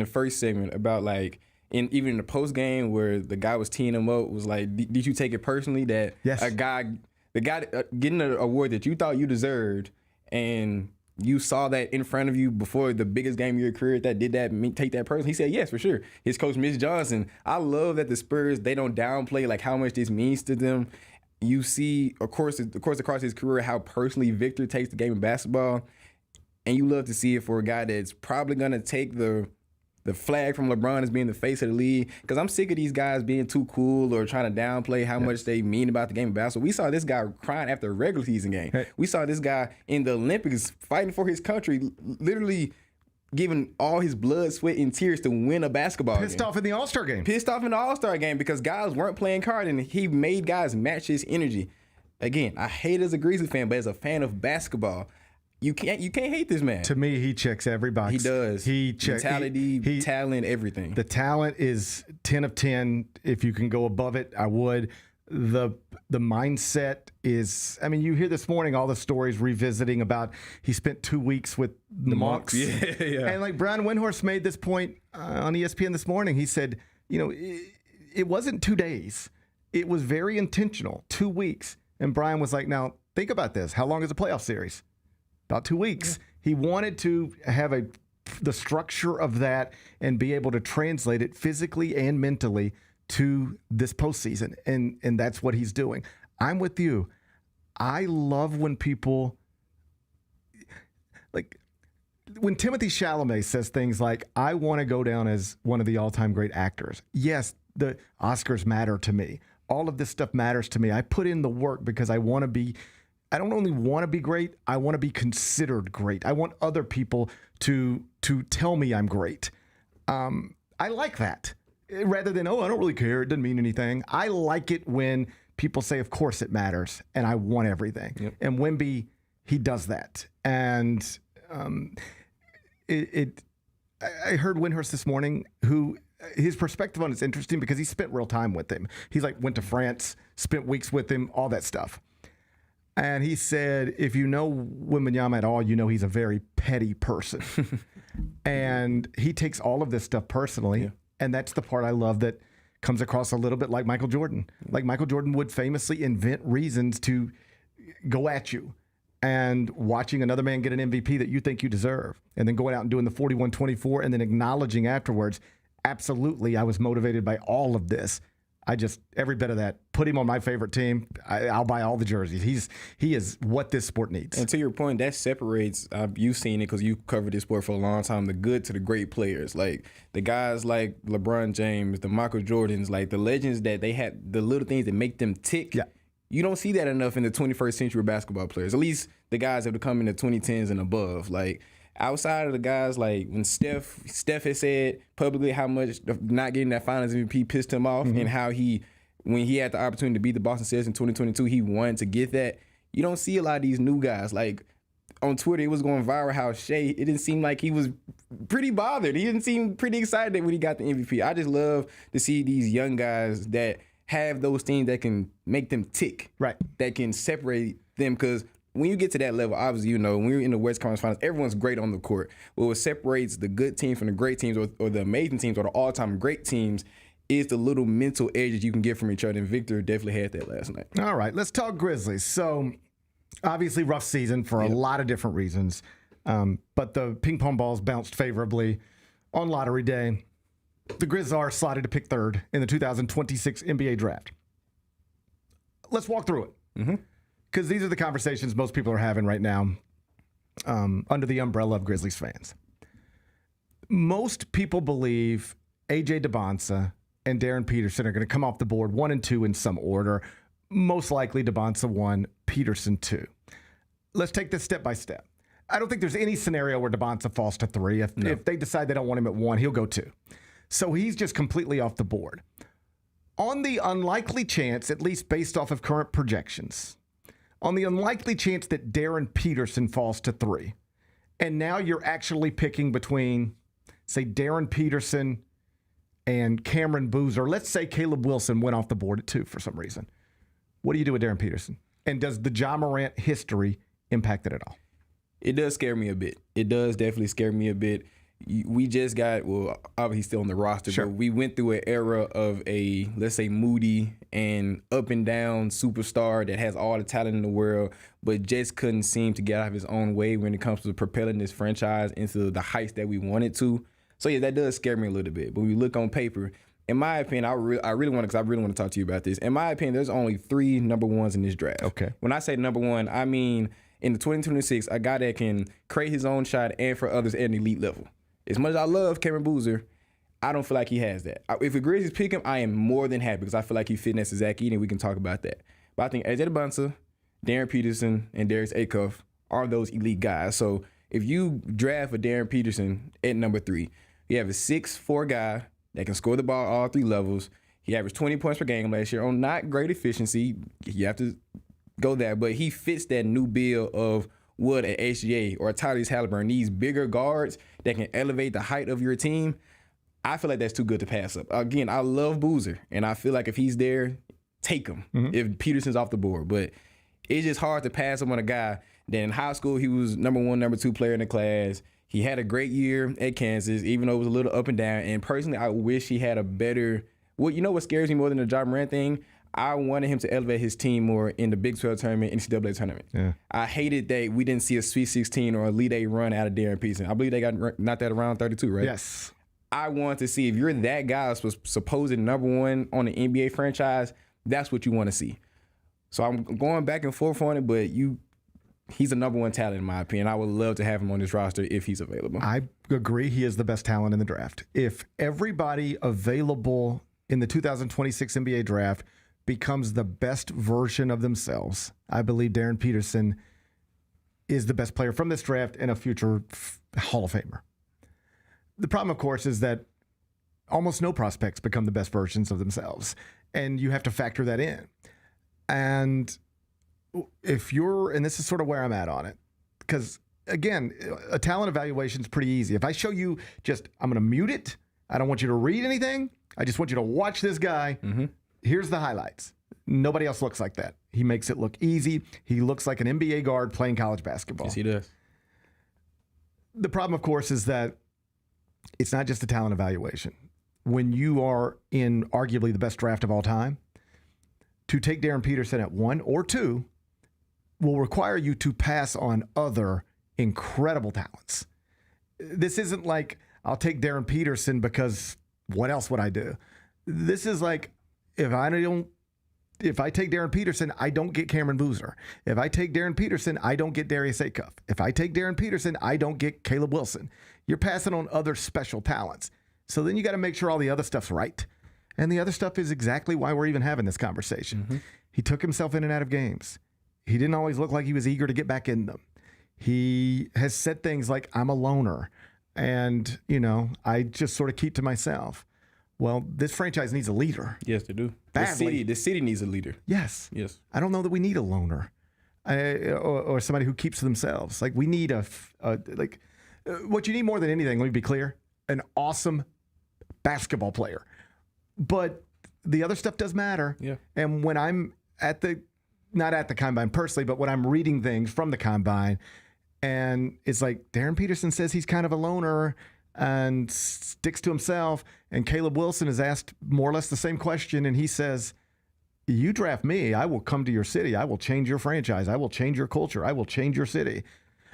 first segment about, like, even in the post game where the guy was teeing him up, was like, did you take it personally that the guy getting an award that you thought you deserved, and you saw that in front of you before the biggest game of your career, take that personally? He said yes, for sure. His coach, Mitch Johnson. I love that the Spurs, they don't downplay like how much this means to them. You see, of course, across his career, how personally Victor takes the game of basketball, and you love to see it for a guy that's probably gonna take the flag from LeBron as being the face of the league. Because I'm sick of these guys being too cool or trying to downplay how much they mean about the game of basketball. We saw this guy crying after a regular season game. We saw this guy in the Olympics fighting for his country, literally giving all his blood, sweat, and tears to win a basketball game. Pissed off in the All-Star game. Pissed off in the All-Star game because guys weren't playing hard, and he made guys match his energy. Again, I hate as a Grizzlies fan, but as a fan of basketball, you can't hate this man. To me, he checks every box. He does. He checks mentality, talent, everything. The talent is 10 of 10. If you can go above it, I would. The mindset is, I mean, you hear this morning all the stories revisiting about he spent 2 weeks with the monks. Yeah. And like Brian Windhorst made this point on ESPN this morning. He said, it wasn't 2 days. It was very intentional, 2 weeks. And Brian was like, now think about this. How long is a playoff series? About 2 weeks. Yeah. He wanted to have the structure of that and be able to translate it physically and mentally to this postseason, and that's what he's doing. I'm with you. I love when people, like, when Timothée Chalamet says things like, I want to go down as one of the all-time great actors. Yes, the Oscars matter to me. All of this stuff matters to me. I put in the work because I want to be, I don't only want to be great, I want to be considered great. I want other people to tell me I'm great. I like that. Rather than, I don't really care, it doesn't mean anything. I like it when people say, of course it matters, and I want everything. Yep. And Wemby, he does that. And I heard Windhorst this morning, who his perspective on it's interesting because he spent real time with him. He's like, went to France, spent weeks with him, all that stuff. And he said, if you know Wembanyama at all, you know he's a very petty person. And he takes all of this stuff personally. Yeah. And that's the part I love that comes across a little bit like Michael Jordan. Like Michael Jordan would famously invent reasons to go at you. And watching another man get an MVP that you think you deserve, and then going out and doing the 41-24 and then acknowledging afterwards, absolutely, I was motivated by all of this. Every bit of that, put him on my favorite team. I'll buy all the jerseys. He is what this sport needs. And to your point, that separates, you've seen it because you covered this sport for a long time, the good to the great players. Like the guys like LeBron James, the Michael Jordans, like the legends that they had, the little things that make them tick. Yeah. You don't see that enough in the 21st century basketball players, at least the guys that have come in the 2010s and above. Like outside of the guys, like when Steph has said publicly how much not getting that Finals MVP pissed him off, and how when he had the opportunity to beat the Boston Celtics in 2022, he wanted to get that. You don't see a lot of these new guys. Like on Twitter, it was going viral how Shea, it didn't seem like he was pretty bothered. He didn't seem pretty excited when he got the MVP. I just love to see these young guys that have those things that can make them tick, right? That can separate them, because when you get to that level, obviously, when you're in the West Conference Finals, everyone's great on the court. But what separates the good teams from the great teams, or the amazing teams, or the all-time great teams, is the little mental edges you can get from each other. And Victor definitely had that last night. All right, let's talk Grizzlies. So, obviously, rough season for a lot of different reasons. But the ping pong balls bounced favorably on lottery day. The Grizz are slotted to pick third in the 2026 NBA draft. Let's walk through it. Because these are the conversations most people are having right now under the umbrella of Grizzlies fans. Most people believe A.J. DeBonsa and Darren Peterson are going to come off the board 1 and 2 in some order. Most likely DeBonsa 1, Peterson 2. Let's take this step by step. I don't think there's any scenario where DeBonsa falls to 3. If they decide they don't want him at 1, he'll go 2. So he's just completely off the board. On the unlikely chance, at least based off of current projections, on the unlikely chance that Darren Peterson falls to 3, and now you're actually picking between, say, Darren Peterson and Cameron Boozer. Let's say Caleb Wilson went off the board at 2 for some reason. What do you do with Darren Peterson? And does the Ja Morant history impact it at all? It does scare me a bit. It does definitely scare me a bit. We just got, well, obviously he's still on the roster, but we went through an era of a, let's say, moody and up and down superstar that has all the talent in the world, but just couldn't seem to get out of his own way when it comes to propelling this franchise into the heights that we wanted to. So yeah, that does scare me a little bit. But when we look on paper, in my opinion, I really want to talk to you about this. In my opinion, there's only 3 number ones in this draft. Okay. When I say number one, I mean in the 2026, a guy that can create his own shot and for others at an elite level. As much as I love Cameron Boozer, I don't feel like he has that. If the Grizzlies pick him, I am more than happy because I feel like he fit next to Zach Edey, and we can talk about that. But I think A.J. DeBonsa, Darren Peterson, and Darius Acuff are those elite guys. So if you draft for Darren Peterson at number 3, you have a 6'4" guy that can score the ball all 3 levels. He averaged 20 points per game last year on not great efficiency. You have to go there, but he fits that new bill of Wood at HGA or Tyrese Halliburton, these bigger guards that can elevate the height of your team. I feel like that's too good to pass up. Again, I love Boozer, and I feel like if he's there, take him if Peterson's off the board. But it's just hard to pass up on a guy that in high school he was number 1, number 2 player in the class. He had a great year at Kansas, even though it was a little up and down. And personally, I wish he had a better – well, you know what scares me more than the Ja Morant thing? I wanted him to elevate his team more in the Big 12 tournament, NCAA tournament. Yeah. I hated that we didn't see a Sweet 16 or Elite 8 run out of Darren Peterson. I believe they got knocked out around 32, right? Yes. I want to see if you're that guy that was supposed number 1 on the NBA franchise, that's what you want to see. So I'm going back and forth on it, but he's a number 1 talent in my opinion. I would love to have him on this roster if he's available. I agree. He is the best talent in the draft. If everybody available in the 2026 NBA draft becomes the best version of themselves, I believe Darren Peterson is the best player from this draft and a future Hall of Famer. The problem, of course, is that almost no prospects become the best versions of themselves, and you have to factor that in. And if you're, and this is sort of where I'm at on it, because, again, a talent evaluation is pretty easy. If I show you I'm going to mute it, I don't want you to read anything, I just want you to watch this guy. Here's the highlights. Nobody else looks like that. He makes it look easy. He looks like an NBA guard playing college basketball. Yes, he does. The problem, of course, is that it's not just a talent evaluation. When you are in arguably the best draft of all time, to take Darren Peterson at 1 or 2 will require you to pass on other incredible talents. This isn't like, I'll take Darren Peterson because what else would I do? This is like, if I take Darren Peterson, I don't get Cameron Boozer. If I take Darren Peterson, I don't get Darius Acuff. If I take Darren Peterson, I don't get Caleb Wilson. You're passing on other special talents. So then you got to make sure all the other stuff's right. And the other stuff is exactly why we're even having this conversation. Mm-hmm. He took himself in and out of games. He didn't always look like he was eager to get back in them. He has said things like, I'm a loner. And, I just sort of keep to myself. Well, this franchise needs a leader. Yes, they do. Badly. The city needs a leader. Yes. Yes. I don't know that we need a loner or somebody who keeps to themselves. Like, we need what you need more than anything, let me be clear, an awesome basketball player. But the other stuff does matter. Yeah. And when I'm not at the combine personally, but when I'm reading things from the combine, and it's like Darren Peterson says he's kind of a loner and sticks to himself, and Caleb Wilson is asked more or less the same question, and he says, you draft me, I will come to your city, I will change your franchise, I will change your culture, I will change your city.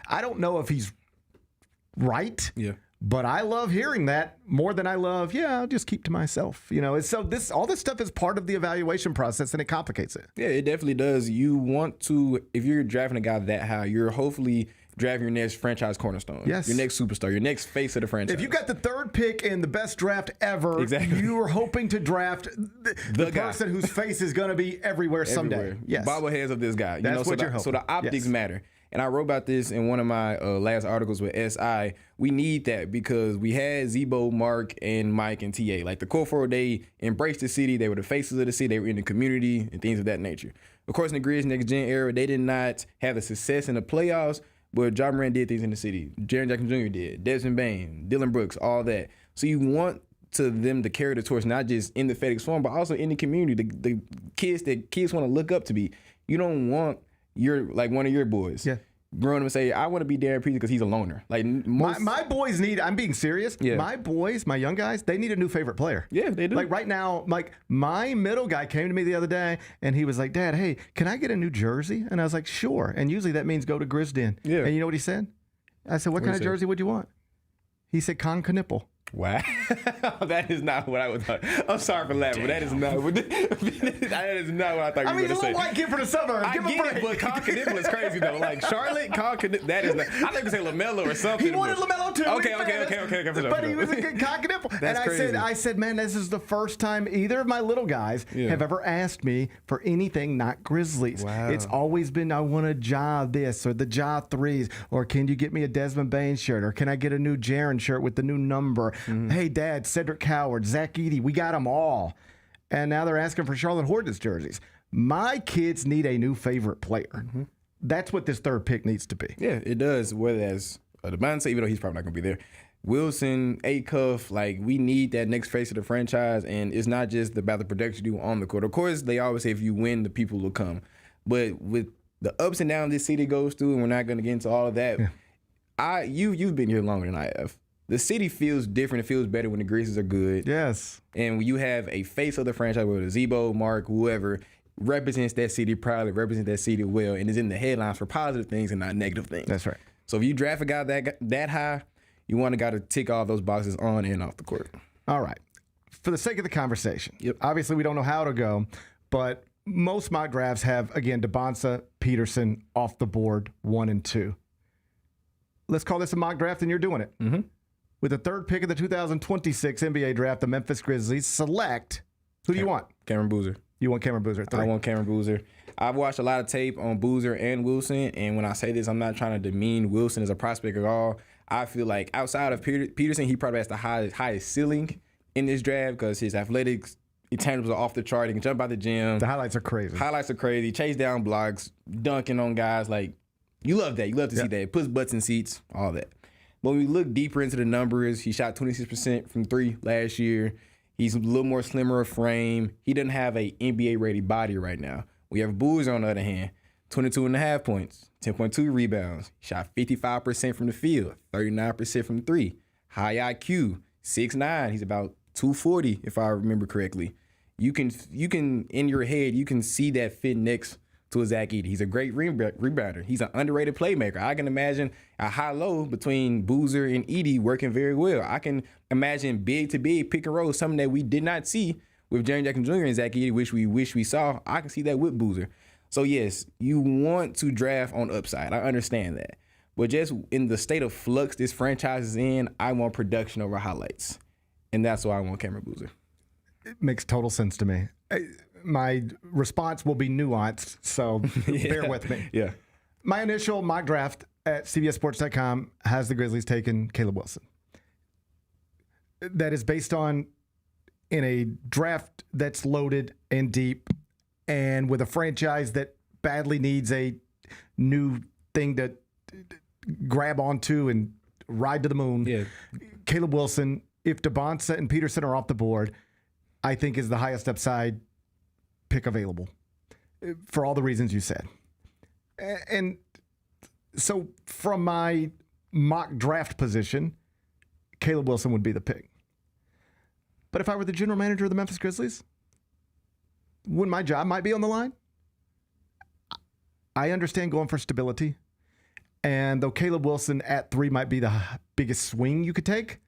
I don't know if he's right. Yeah. But I love hearing that more than I love, I'll just keep to myself. So all this stuff is part of the evaluation process, and it complicates it. Yeah, it definitely does. You want to, if you're drafting a guy that high, you're hopefully drafting your next franchise cornerstone. Yes. Your next superstar, your next face of the franchise. If you got the 3rd pick in the best draft ever, exactly, you are hoping to draft the person whose face is going to be everywhere someday. Yes. Bobbleheads of this guy. That's what you're hoping. So the optics matter. And I wrote about this in one of my last articles with SI. We need that because we had Zebo, Mark, and Mike, and TA. Like the core four, they embraced the city. They were the faces of the city. They were in the community and things of that nature. Of course, in the Grizz Next Gen era, they did not have the success in the playoffs, but Ja Morant did things in the city. Jaren Jackson Jr. did. Desmond Bane, Dylan Brooks, all that. So you want them to carry the torch, not just in the FedEx Forum, but also in the community. The kids that kids want to look up to be. You don't want one of your boys. Yeah. Growing up and say, I want to be Darren Peterson because he's a loner. Like my boys need, I'm being serious. Yeah. My boys, my young guys, they need a new favorite player. Yeah, they do. Like right now, like my middle guy came to me the other day and he was like, Dad, hey, can I get a new jersey? And I was like, sure. And usually that means go to Grizz Den. Yeah. And you know what he said? I said, what kind of jersey would you want? He said, Con Knipple. Wow. That is not what I would thought. I'm sorry for laughing, but that is not what that is not what I thought you were going to say. I mean, a little white kid for the summer. I get it, but Con Knipple is crazy though. Like Charlotte, Con Knipple, that is not. I think we say LaMelo or something. He wanted LaMelo too. Okay. But he was a good Con Knipple. And I said, man, this is the first time either of my little guys have ever asked me for anything not Grizzlies. Wow. It's always been, I want a Ja this or the Ja 3s, or can you get me a Desmond Bane shirt, or can I get a new Jaren shirt with the new number? Mm-hmm. Hey, Dad, Cedric Coward, Zach Edey, we got them all. And now they're asking for Charlotte Hornets jerseys. My kids need a new favorite player. Mm-hmm. That's what this 3rd pick needs to be. Yeah, it does. Whether that's Devontae, even though he's probably not going to be there. Wilson, Acuff, like we need that next face of the franchise. And it's not just about the production you do on the court. Of course, they always say if you win, the people will come. But with the ups and downs this city goes through, and we're not going to get into all of that, you've been here longer than I have. The city feels different. It feels better when the Grizzlies are good. Yes. And when you have a face of the franchise, whether it's Zebo, Mark, whoever, represents that city proudly, represents that city well, and is in the headlines for positive things and not negative things. That's right. So if you draft a guy that high, you want a guy to tick all those boxes on and off the court. All right. For the sake of the conversation, yep. Obviously we don't know how to go, but most mock drafts have, again, DeBonsa, Peterson off the board, 1 and 2. Let's call this a mock draft, and you're doing it. Mm-hmm. With the 3rd pick of the 2026 NBA draft, the Memphis Grizzlies select, who do you want? Cameron Boozer. You want Cameron Boozer? 3. I want Cameron Boozer. I've watched a lot of tape on Boozer and Wilson, and when I say this, I'm not trying to demean Wilson as a prospect at all. I feel like outside of Peterson, he probably has the highest ceiling in this draft because his athletics, intangibles are off the chart. He can jump out the gym. The highlights are crazy. Chase down blocks, dunking on guys. Like, you love that. You love to see that. Puts butts in seats, all that. But when we look deeper into the numbers, he shot 26% from 3 last year. He's a little more slimmer of frame. He doesn't have a NBA-ready body right now. We have Boozer on the other hand, 22.5 points, 10.2 rebounds, shot 55% from the field, 39% from three, high IQ, 6'9". He's about 240 if I remember correctly. You can in your head you can see that fit next to a Zach Edey. He's a great rebounder. He's an underrated playmaker. I can imagine a high-low between Boozer and Edey working very well. I can imagine big-to-big pick and roll, something that we did not see with Jaren Jackson Jr. and Zach Edey, which we wish we saw. I can see that with Boozer. So, yes, you want to draft on upside. I understand that. But just in the state of flux this franchise is in, I want production over highlights. And that's why I want Cameron Boozer. It makes total sense to me. My response will be nuanced, so bear with me. Yeah. My initial mock draft at CBSSports.com has the Grizzlies taking Caleb Wilson. That is based on in a draft that's loaded and deep and with a franchise that badly needs a new thing to grab onto and ride to the moon. Yeah. Caleb Wilson, if DeBonsa and Peterson are off the board, I think is the highest upside pick available for all the reasons you said. And so from my mock draft position, Caleb Wilson would be the pick. But if I were the general manager of the Memphis Grizzlies, wouldn't my job might be on the line? I understand going for stability. And though Caleb Wilson at 3 might be the biggest swing you could take,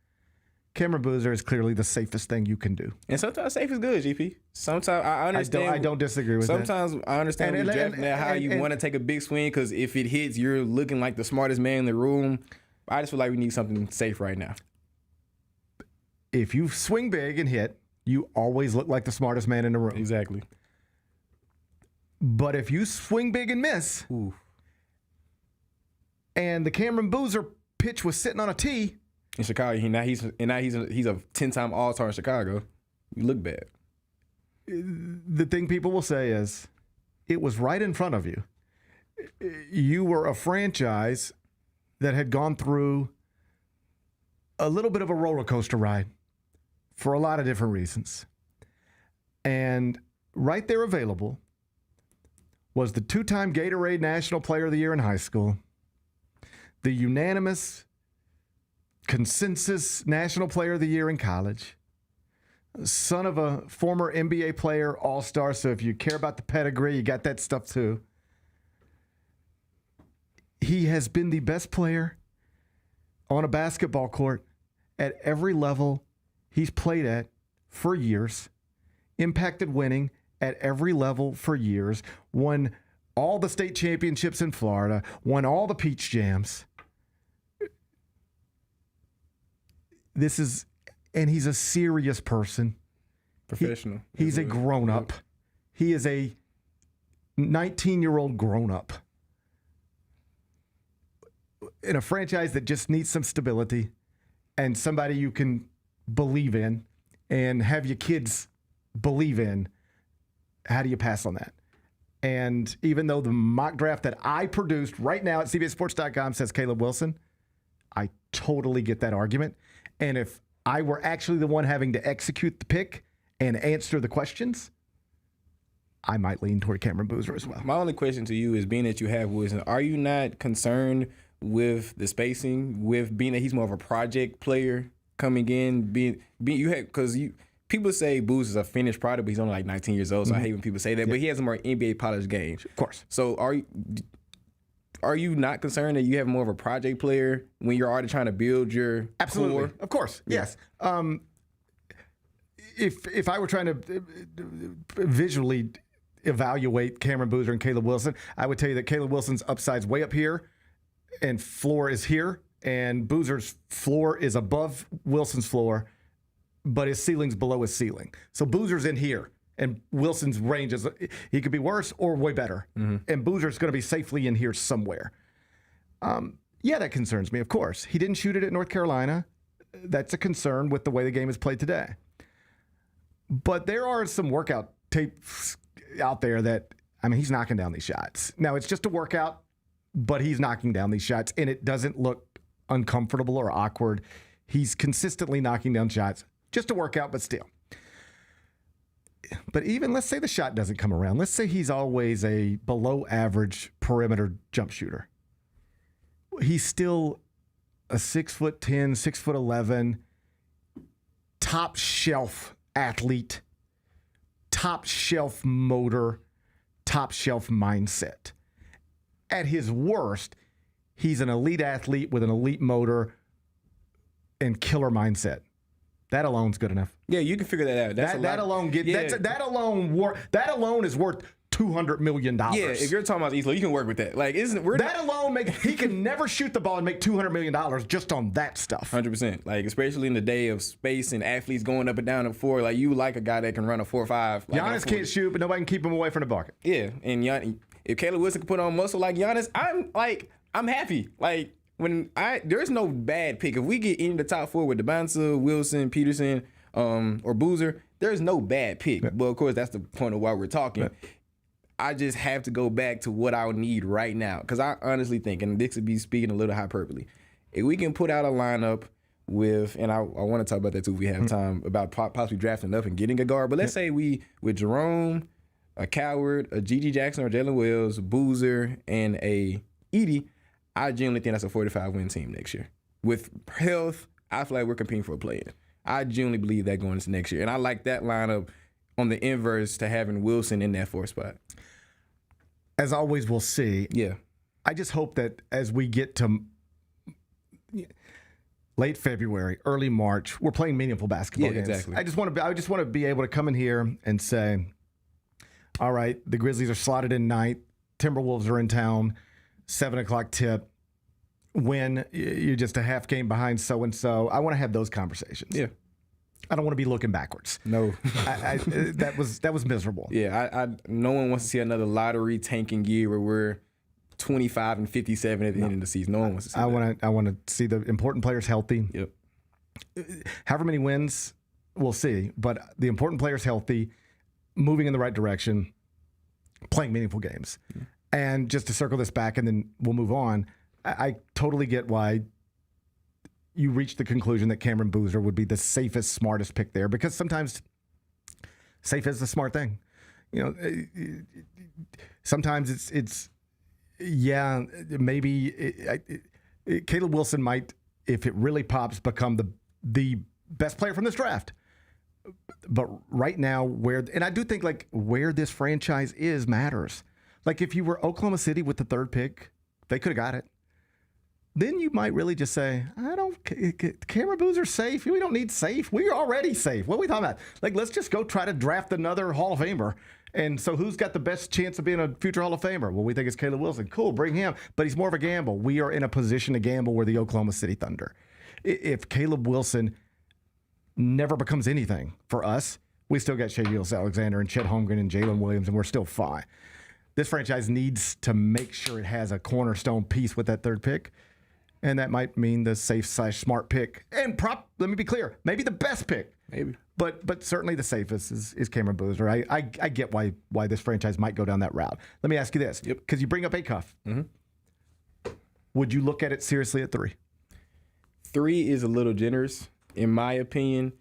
Cameron Boozer is clearly the safest thing you can do. And sometimes safe is good, GP. Sometimes I understand. I don't disagree with that. Sometimes I understand when you're drafting how you want to take a big swing because if it hits, you're looking like the smartest man in the room. I just feel like we need something safe right now. If you swing big and hit, you always look like the smartest man in the room. Exactly. But if you swing big and miss, and the Cameron Boozer pitch was sitting on a tee, in Chicago, he's a 10-time All-Star in Chicago. You look bad. The thing people will say is, it was right in front of you. You were a franchise that had gone through a little bit of a roller coaster ride for a lot of different reasons. And right there available was the 2-time Gatorade National Player of the Year in high school, the unanimous consensus National Player of the Year in college, son of a former NBA player, all-star, so if you care about the pedigree, you got that stuff too. He has been the best player on a basketball court at every level he's played at for years, impacted winning at every level for years, won all the state championships in Florida, won all the Peach Jams. And he's a serious person. Professional. He's a grown-up. He is a 19-year-old grown-up in a franchise that just needs some stability and somebody you can believe in and have your kids believe in. How do you pass on that? And even though the mock draft that I produced right now at CBSSports.com says Caleb Wilson, I totally get that argument. And if I were actually the one having to execute the pick and answer the questions, I might lean toward Cameron Boozer as well. My only question to you is, being that you have Wilson, are you not concerned with the spacing, with being that he's more of a project player coming in, because people say Boozer is a finished product, but he's only like 19 years old, so I hate when people say that. Yeah. But he has a more NBA polished game. Of course. So are you not concerned that you have more of a project player when you're already trying to build your Absolutely. core? Of course. Yeah. Yes. If I were trying to visually evaluate Cameron Boozer and Caleb Wilson, I would tell you that Caleb Wilson's upside's way up here and floor is here, and Boozer's floor is above Wilson's floor, but his ceiling's below his ceiling. So Boozer's in here, and Wilson's range is, he could be worse or way better. Mm-hmm. And Boozer's going to be safely in here somewhere. Yeah, that concerns me, of course. He didn't shoot it at North Carolina. That's a concern with the way the game is played today. But there are some workout tapes out there that, he's knocking down these shots. Now, it's just a workout, but he's knocking down these shots, and it doesn't look uncomfortable or awkward. He's consistently knocking down shots. Just a workout, but still. But even let's say the shot doesn't come around. Let's say he's always a below average perimeter jump shooter. He's still a 6'10", 6'11", top shelf athlete, top shelf motor, top shelf mindset. At his worst, he's an elite athlete with an elite motor and killer mindset. That alone's good enough. Yeah, you can figure that out. That alone is worth $200 million. Yeah, if you're talking about Eastlow, you can work with that. Like, he can never shoot the ball and make $200 million just on that stuff. 100%. Like, especially in the day of space and athletes going up and down the floor, like, you like a guy that can run a 4-5. Like, Giannis can't shoot, but nobody can keep him away from the bucket. Yeah, and if Caleb Wilson can put on muscle like Giannis, I'm happy. Like, there's no bad pick. If we get into the top 4 with DeBanza, Wilson, Peterson, or Boozer, there's no bad pick. Yeah. But of course, that's the point of why we're talking. Yeah. I just have to go back to what I would need right now. Because I honestly think, and this would be speaking a little hyperbole, if we can put out a lineup with, and I want to talk about that too if we have time, about possibly drafting up and getting a guard. But let's say with Jerome, a Coward, a Gigi Jackson or Jalen Wells, Boozer, and a Edey, I genuinely think that's a 45-win team next year. With health, I feel like we're competing for a play-in. I genuinely believe that going into next year. And I like that lineup on the inverse to having Wilson in that 4th spot. As always, we'll see. Yeah. I just hope that as we get to late February, early March, we're playing meaningful basketball games. Exactly. I just want to be able to come in here and say, all right, the Grizzlies are slotted in 9th. Timberwolves are in town. 7 o'clock tip. When you're just a half game behind so-and-so. I want to have those conversations. Yeah. I don't want to be looking backwards. No. That was miserable. Yeah, no one wants to see another lottery tanking year where we're 25 and 57 at the end of the season. No one wants to see that. I want to see the important players healthy. Yep. However many wins, we'll see. But the important players healthy, moving in the right direction, playing meaningful games. Yeah. And just to circle this back, and then we'll move on, I totally get why you reached the conclusion that Cameron Boozer would be the safest, smartest pick there, because sometimes safe is the smart thing. You know, sometimes it's maybe Caleb Wilson might, if it really pops, become the best player from this draft. But right now, and I do think like where this franchise is matters. Like if you were Oklahoma City with the 3rd pick, they could have got it. Then you might really just say, Cameron Boozer's safe. We don't need safe. We're already safe. What are we talking about? Like, let's just go try to draft another Hall of Famer. And so who's got the best chance of being a future Hall of Famer? Well, we think it's Caleb Wilson. Cool, bring him. But he's more of a gamble. We are in a position to gamble. We're the Oklahoma City Thunder. If Caleb Wilson never becomes anything for us, we still got Shai Gilgeous-Alexander and Chet Holmgren and Jalen Williams, and we're still fine. This franchise needs to make sure it has a cornerstone piece with that 3rd pick. And that might mean the safe/smart pick. And let me be clear, maybe the best pick. Maybe. But certainly the safest is Cameron Boozer. I get why this franchise might go down that route. Let me ask you this. Yep. Because you bring up Acuff. Mm-hmm. Would you look at it seriously at 3? 3 is a little generous, in my opinion.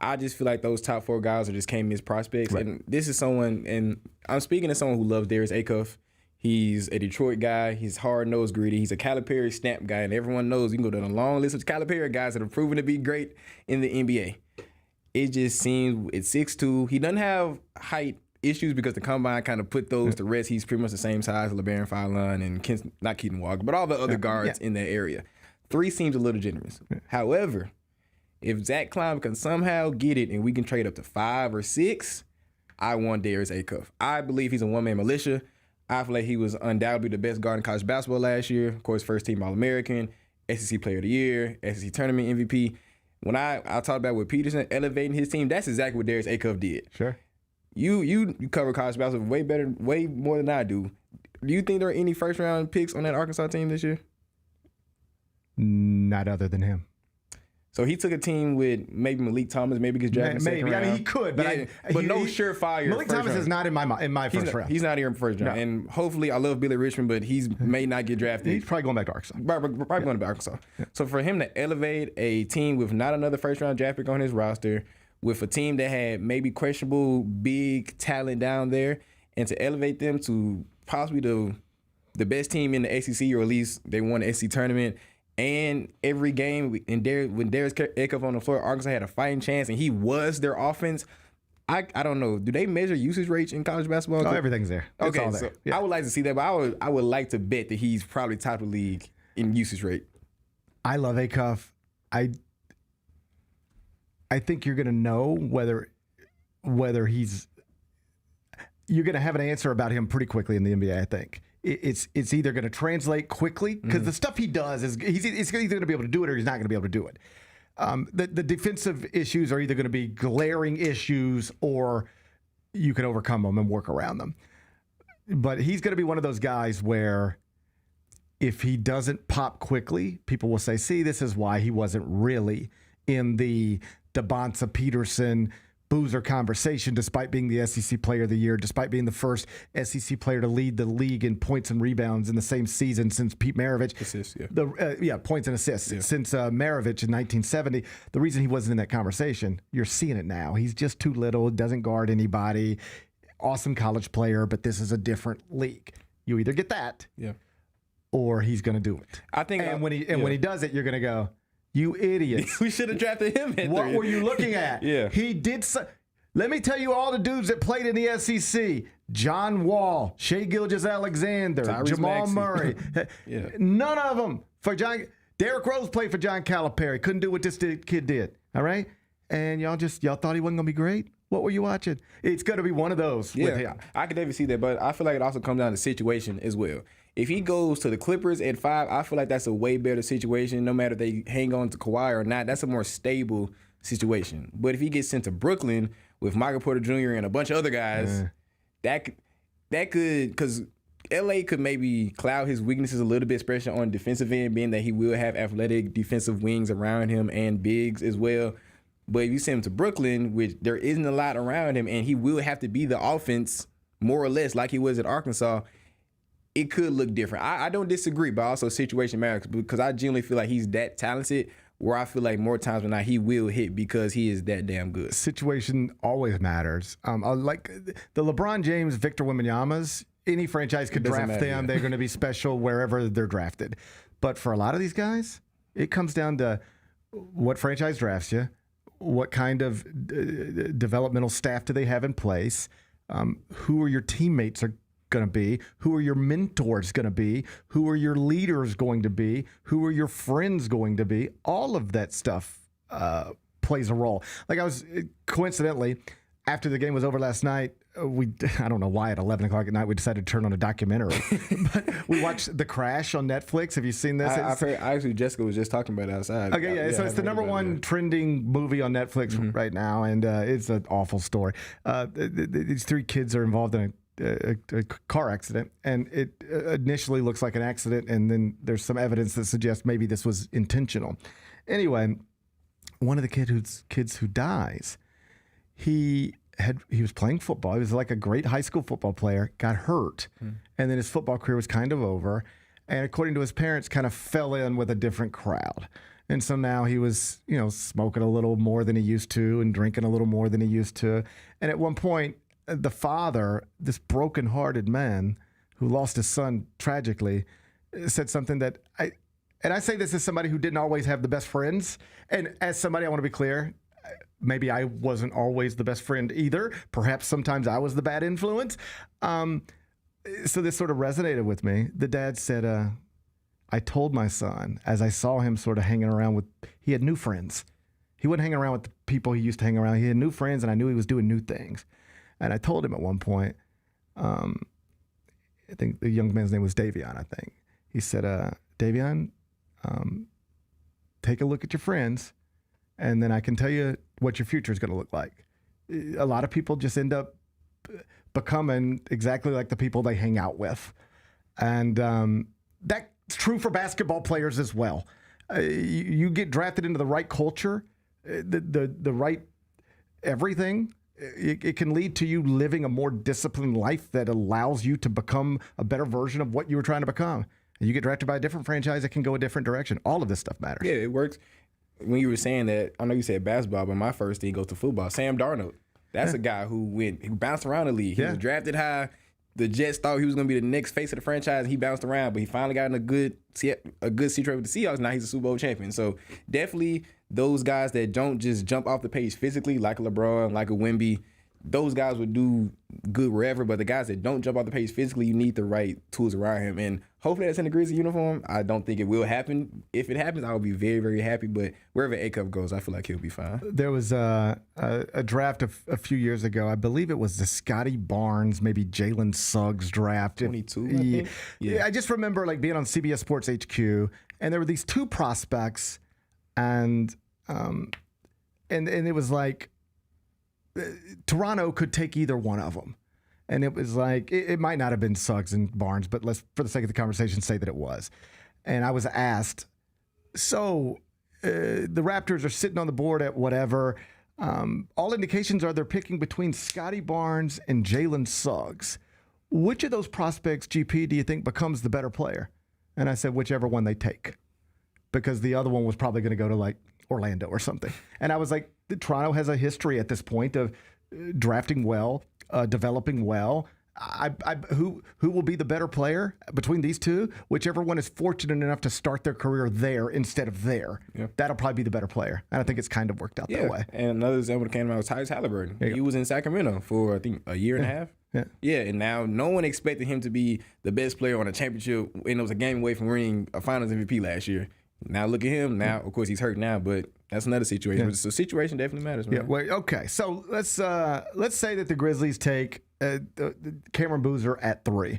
I just feel like those top 4 guys are just came in as prospects. Right. And this is someone, and I'm speaking to someone who loves Darius Acuff. He's a Detroit guy. He's hard-nosed, gritty. He's a Calipari snap guy, and everyone knows you can go down a long list of Calipari guys that have proven to be great in the NBA. It just seems at 6'2", he doesn't have height issues because the combine kind of put those to rest. He's pretty much the same size as LeBaron Fallon and not Keaton Walker, but all the other guards in that area. 3 seems a little generous. However, if Zach Klein can somehow get it and we can trade up to 5 or 6, I want Darius Acuff. I believe he's a one-man militia. I feel like he was undoubtedly the best guard in college basketball last year. Of course, first-team All-American, SEC Player of the Year, SEC Tournament MVP. When I talked about with Peterson elevating his team, that's exactly what Darius Acuff did. Sure. You cover college basketball way more than I do. Do you think there are any first-round picks on that Arkansas team this year? Not other than him. So he took a team with maybe Malik Thomas, maybe gets drafted in the second round. I mean, he could, but no surefire. Malik Thomas is not in my first round. He's not here in first round. No. And hopefully, I love Billy Richmond, but he may not get drafted. He's probably going back to Arkansas. Probably going to Arkansas. Yeah. So for him to elevate a team with not another first round draft pick on his roster, with a team that had maybe questionable big talent down there, and to elevate them to possibly the best team in the ACC, or at least they won the SEC tournament. And every game, when Darius Eckhoff on the floor, Arkansas had a fighting chance, and he was their offense. I don't know. Do they measure usage rates in college basketball? Oh, everything's there. It's all there. So yeah. I would like to see that, but I would like to bet that he's probably top of the league in usage rate. I love Eckhoff. I think you're going to know whether he's. You're going to have an answer about him pretty quickly in the NBA. I think it's either going to translate quickly because the stuff he does is he's either going to be able to do it or he's not going to be able to do it. The defensive issues are either going to be glaring issues or you can overcome them and work around them. But he's going to be one of those guys where if he doesn't pop quickly, people will say, see, this is why he wasn't really in the Bonsa Peterson Boozer conversation, despite being the SEC Player of the Year, despite being the first SEC player to lead the league in points and rebounds in the same season since Pete Maravich. Assists, yeah. Points and assists since Maravich in 1970. The reason he wasn't in that conversation, you're seeing it now. He's just too little, doesn't guard anybody. Awesome college player, but this is a different league. You either get that, or he's going to do it. I think, when he does it, you're going to go, you idiots. We should have drafted him at What 3. were you looking at? He did let me tell you all the dudes that played in the SEC. John Wall, Shai Gilgeous-Alexander, Tyrese Jamal Maxey. Murray. None of them for John. Derrick Rose played for John Calipari. Couldn't do what this kid did. All right? And y'all thought he wasn't going to be great? What were you watching? It's going to be one of those with him. I could definitely see that, but I feel like it also comes down to situation as well. If he goes to the Clippers at 5, I feel like that's a way better situation. No matter if they hang on to Kawhi or not, that's a more stable situation. But if he gets sent to Brooklyn with Michael Porter Jr. and a bunch of other guys, that could, because LA could maybe cloud his weaknesses a little bit, especially on the defensive end, being that he will have athletic defensive wings around him and bigs as well. But if you send him to Brooklyn, which there isn't a lot around him, and he will have to be the offense more or less like he was at Arkansas, it could look different. I don't disagree, but also situation matters because I genuinely feel like he's that talented where I feel like more times than not he will hit because he is that damn good. Situation always matters. Like the LeBron James, Victor Wembanyama's, any franchise could draft them. They're going to be special wherever they're drafted. But for a lot of these guys, it comes down to what franchise drafts you, what kind of developmental staff do they have in place, who are your teammates are going to be, who are your mentors going to be, who are your leaders going to be, who are your friends going to be. All of that stuff plays a role. Like I was coincidentally, after the game was over last night, I don't know why at 11 o'clock at night we decided to turn on a documentary, but we watched The Crash on Netflix. Have you seen this? I've heard, actually, Jessica was just talking about it outside. Okay, so it's the number one trending movie on Netflix right now, and it's an awful story. These 3 kids are involved in a car accident, and it initially looks like an accident, and then there's some evidence that suggests maybe this was intentional. Anyway, one of the kids who dies, he was playing football. He was like a great high school football player, got hurt, and then his football career was kind of over, and according to his parents, kind of fell in with a different crowd. And so now he was, smoking a little more than he used to and drinking a little more than he used to. And at one point, the father, this broken-hearted man who lost his son tragically, said something that I say this as somebody who didn't always have the best friends. And as somebody, I want to be clear, maybe I wasn't always the best friend either. Perhaps sometimes I was the bad influence. So this sort of resonated with me. The dad said, I told my son, as I saw him sort of hanging around he had new friends. He wasn't hanging around with the people he used to hang around. He had new friends, and I knew he was doing new things. And I told him at one point, I think the young man's name was Davion, I think. He said, Davion, take a look at your friends, and then I can tell you what your future is going to look like. A lot of people just end up becoming exactly like the people they hang out with. And that's true for basketball players as well. You get drafted into the right culture, the right everything. It can lead to you living a more disciplined life that allows you to become a better version of what you were trying to become. And you get drafted by a different franchise, it can go a different direction. All of this stuff matters. Yeah, it works. when you were saying that, I know you said basketball, but my first thing goes to football. Sam Darnold. That's a guy who bounced around the league. He was drafted high. The Jets thought he was going to be the next face of the franchise. He bounced around, but he finally got in a good situation with the Seahawks. Now he's a Super Bowl champion. So definitely those guys that don't just jump off the page physically, like a LeBron, like a Wemby, those guys would do good wherever. But the guys that don't jump off the page physically, you need the right tools around him. And hopefully that's in the Grizzlies uniform. I don't think it will happen. If it happens, I will be very, very happy. But wherever A-Cup goes, I feel like he'll be fine. There was a draft a few years ago. I believe it was the Scotty Barnes, maybe Jalen Suggs draft. 22, I think. Yeah, I just remember like being on CBS Sports HQ, and there were these two prospects, and it was like Toronto could take either one of them. And it was like, it might not have been Suggs and Barnes, but let's, for the sake of the conversation, say that it was. And I was asked, so the Raptors are sitting on the board at whatever. All indications are they're picking between Scotty Barnes and Jalen Suggs. Which of those prospects, GP, do you think becomes the better player? And I said, whichever one they take. Because the other one was probably going to go to like Orlando or something. And I was like, Toronto has a history at this point of drafting well, developing well. Who will be the better player between these two? Whichever one is fortunate enough to start their career there instead of there, that'll probably be the better player. And I think it's kind of worked out that way. And another example that came out was Tyrese Halliburton. He was in Sacramento for, I think, a year and a half. And now no one expected him to be the best player on a championship, and it was a game away from winning a Finals MVP last year. Now look at him. Now, of course, he's hurt now, but that's another situation. So situation definitely matters, man. Okay. So let's say that the Grizzlies take Cameron Boozer at 3.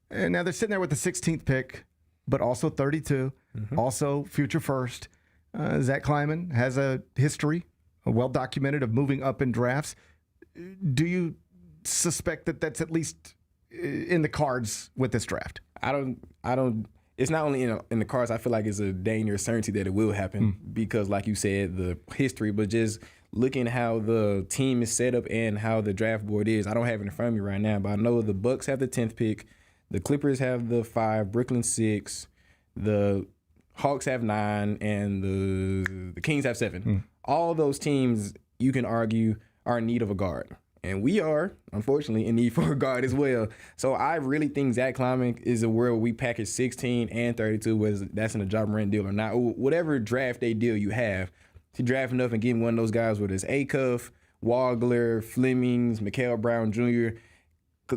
And now they're sitting there with the 16th pick, but also 32, also future first. Zach Kleiman has a history, well documented, of moving up in drafts. Do you suspect that that's at least in the cards with this draft? I don't. It's not only in the cards. I feel like it's a dang near certainty that it will happen because, like you said, the history, but just looking how the team is set up and how the draft board is. I don't have it in front of me right now, but I know the Bucks have the 10th pick, the Clippers have the 5, Brooklyn 6, the Hawks have 9, and the Kings have 7. All those teams, you can argue, are in need of a guard. And we are, unfortunately, in need for a guard as well. So I really think Zach Kleiman is a world where we package 16 and 32, whether that's in a Ja Morant deal or not. Whatever draft day deal you have, to draft enough and get one of those guys, whether it's Acuff, Wagler, Flemings, Mikael Brown Jr.,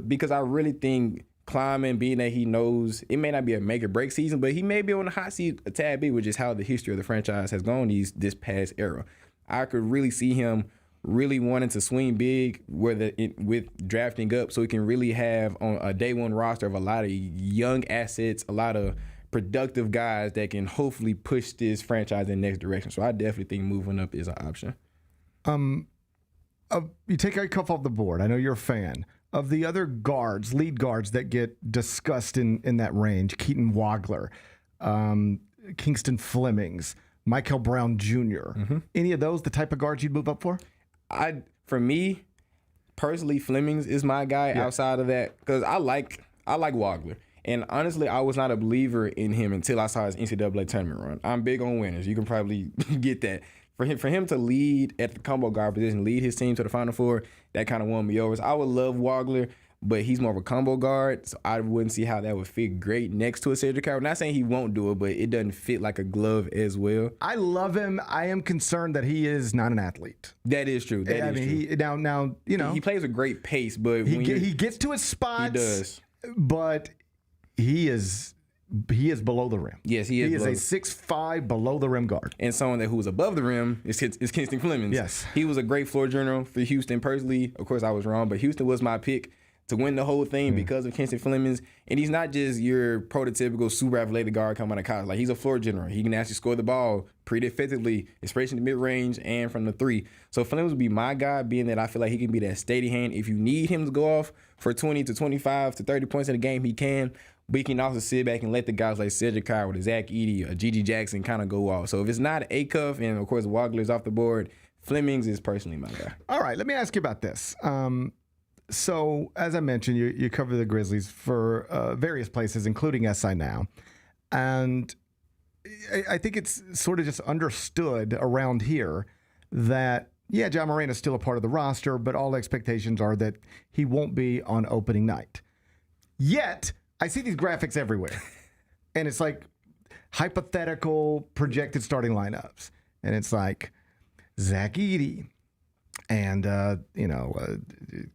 because I really think Kleiman, being that he knows it may not be a make or break season, but he may be on the hot seat a tad bit, which is how the history of the franchise has gone this past era. I could really see him really wanting to swing big with drafting up, so he can really have on a day one roster of a lot of young assets, a lot of productive guys that can hopefully push this franchise in the next direction. So I definitely think moving up is an option. You take Acuff off the board. I know you're a fan. Of the other guards, lead guards that get discussed in that range, Keaton Wagler, Kingston Flemings, Mikael Brown Jr., any of those the type of guards you'd move up for? For me, personally, Flemings is my guy outside of that because I like Wagler. And honestly, I was not a believer in him until I saw his NCAA tournament run. I'm big on winners. You can probably get that. For him to lead at the combo guard position, lead his team to the Final Four, that kind of won me over. So I would love Wagler, but he's more of a combo guard, so I wouldn't see how that would fit great next to a Cedric Howard. Not saying he won't do it, but it doesn't fit like a glove as well. I love him. I am concerned that he is not an athlete. That is true. Now, you know, he plays a great pace, but he gets to his spots. He does, but he is below the rim. Yes, he is. He is a 6'5" below the rim guard. And someone who was above the rim is Kingston Flemings. Yes, he was a great floor general for Houston. Personally, of course, I was wrong, but Houston was my pick to win the whole thing because of Kingston Flemings. And he's not just your prototypical super athletic guard coming out of college. Like, he's a floor general. He can actually score the ball pretty effectively, especially in the mid-range and from the 3. So Flemings would be my guy, being that I feel like he can be that steady hand. If you need him to go off for 20 to 25 to 30 points in a game, he can. But he can also sit back and let the guys like Cedric Howard, Zach Edey, or Gigi Jackson kind of go off. So if it's not Acuff, and of course Wagler's off the board, Flemings is personally my guy. All right, let me ask you about this. So, as I mentioned, you cover the Grizzlies for various places, including SI Now. And I think it's sort of just understood around here that, yeah, Ja Morant is still a part of the roster, but all expectations are that he won't be on opening night. Yet, I see these graphics everywhere. And it's like hypothetical projected starting lineups. And it's like Zach Edey and,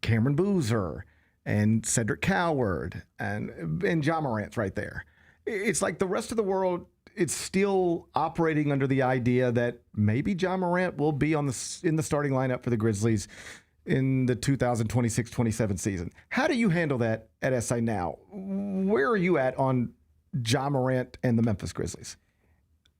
Cameron Boozer and Cedric Coward and Ja Morant's right there. It's like the rest of the world, it's still operating under the idea that maybe Ja Morant will be in the starting lineup for the Grizzlies in the 2026-27 season. How do you handle that at SI now? Where are you at on Ja Morant and the Memphis Grizzlies?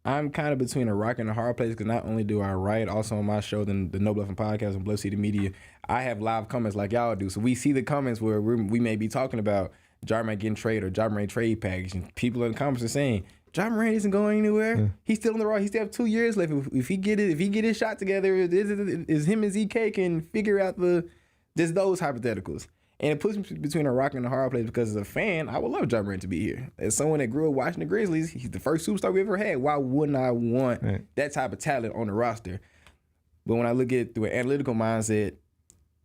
I'm kind of between a rock and a hard place because not only do I write, also on my show, the No Bluffing Podcast on Bluff City Media, I have live comments like y'all do. So we see the comments where we may be talking about Ja Morant getting traded or Ja Morant trade package, and people in the comments are saying, Ja Morant isn't going anywhere. Yeah. He's still in the raw. He still have 2 years left. If he get his shot together, is him and ZK can figure out just those hypotheticals. And it puts me between a rock and a hard place because as a fan, I would love Ja Morant to be here. As someone that grew up watching the Grizzlies, he's the first superstar we ever had. Why wouldn't I want that type of talent on the roster? But when I look at it through an analytical mindset,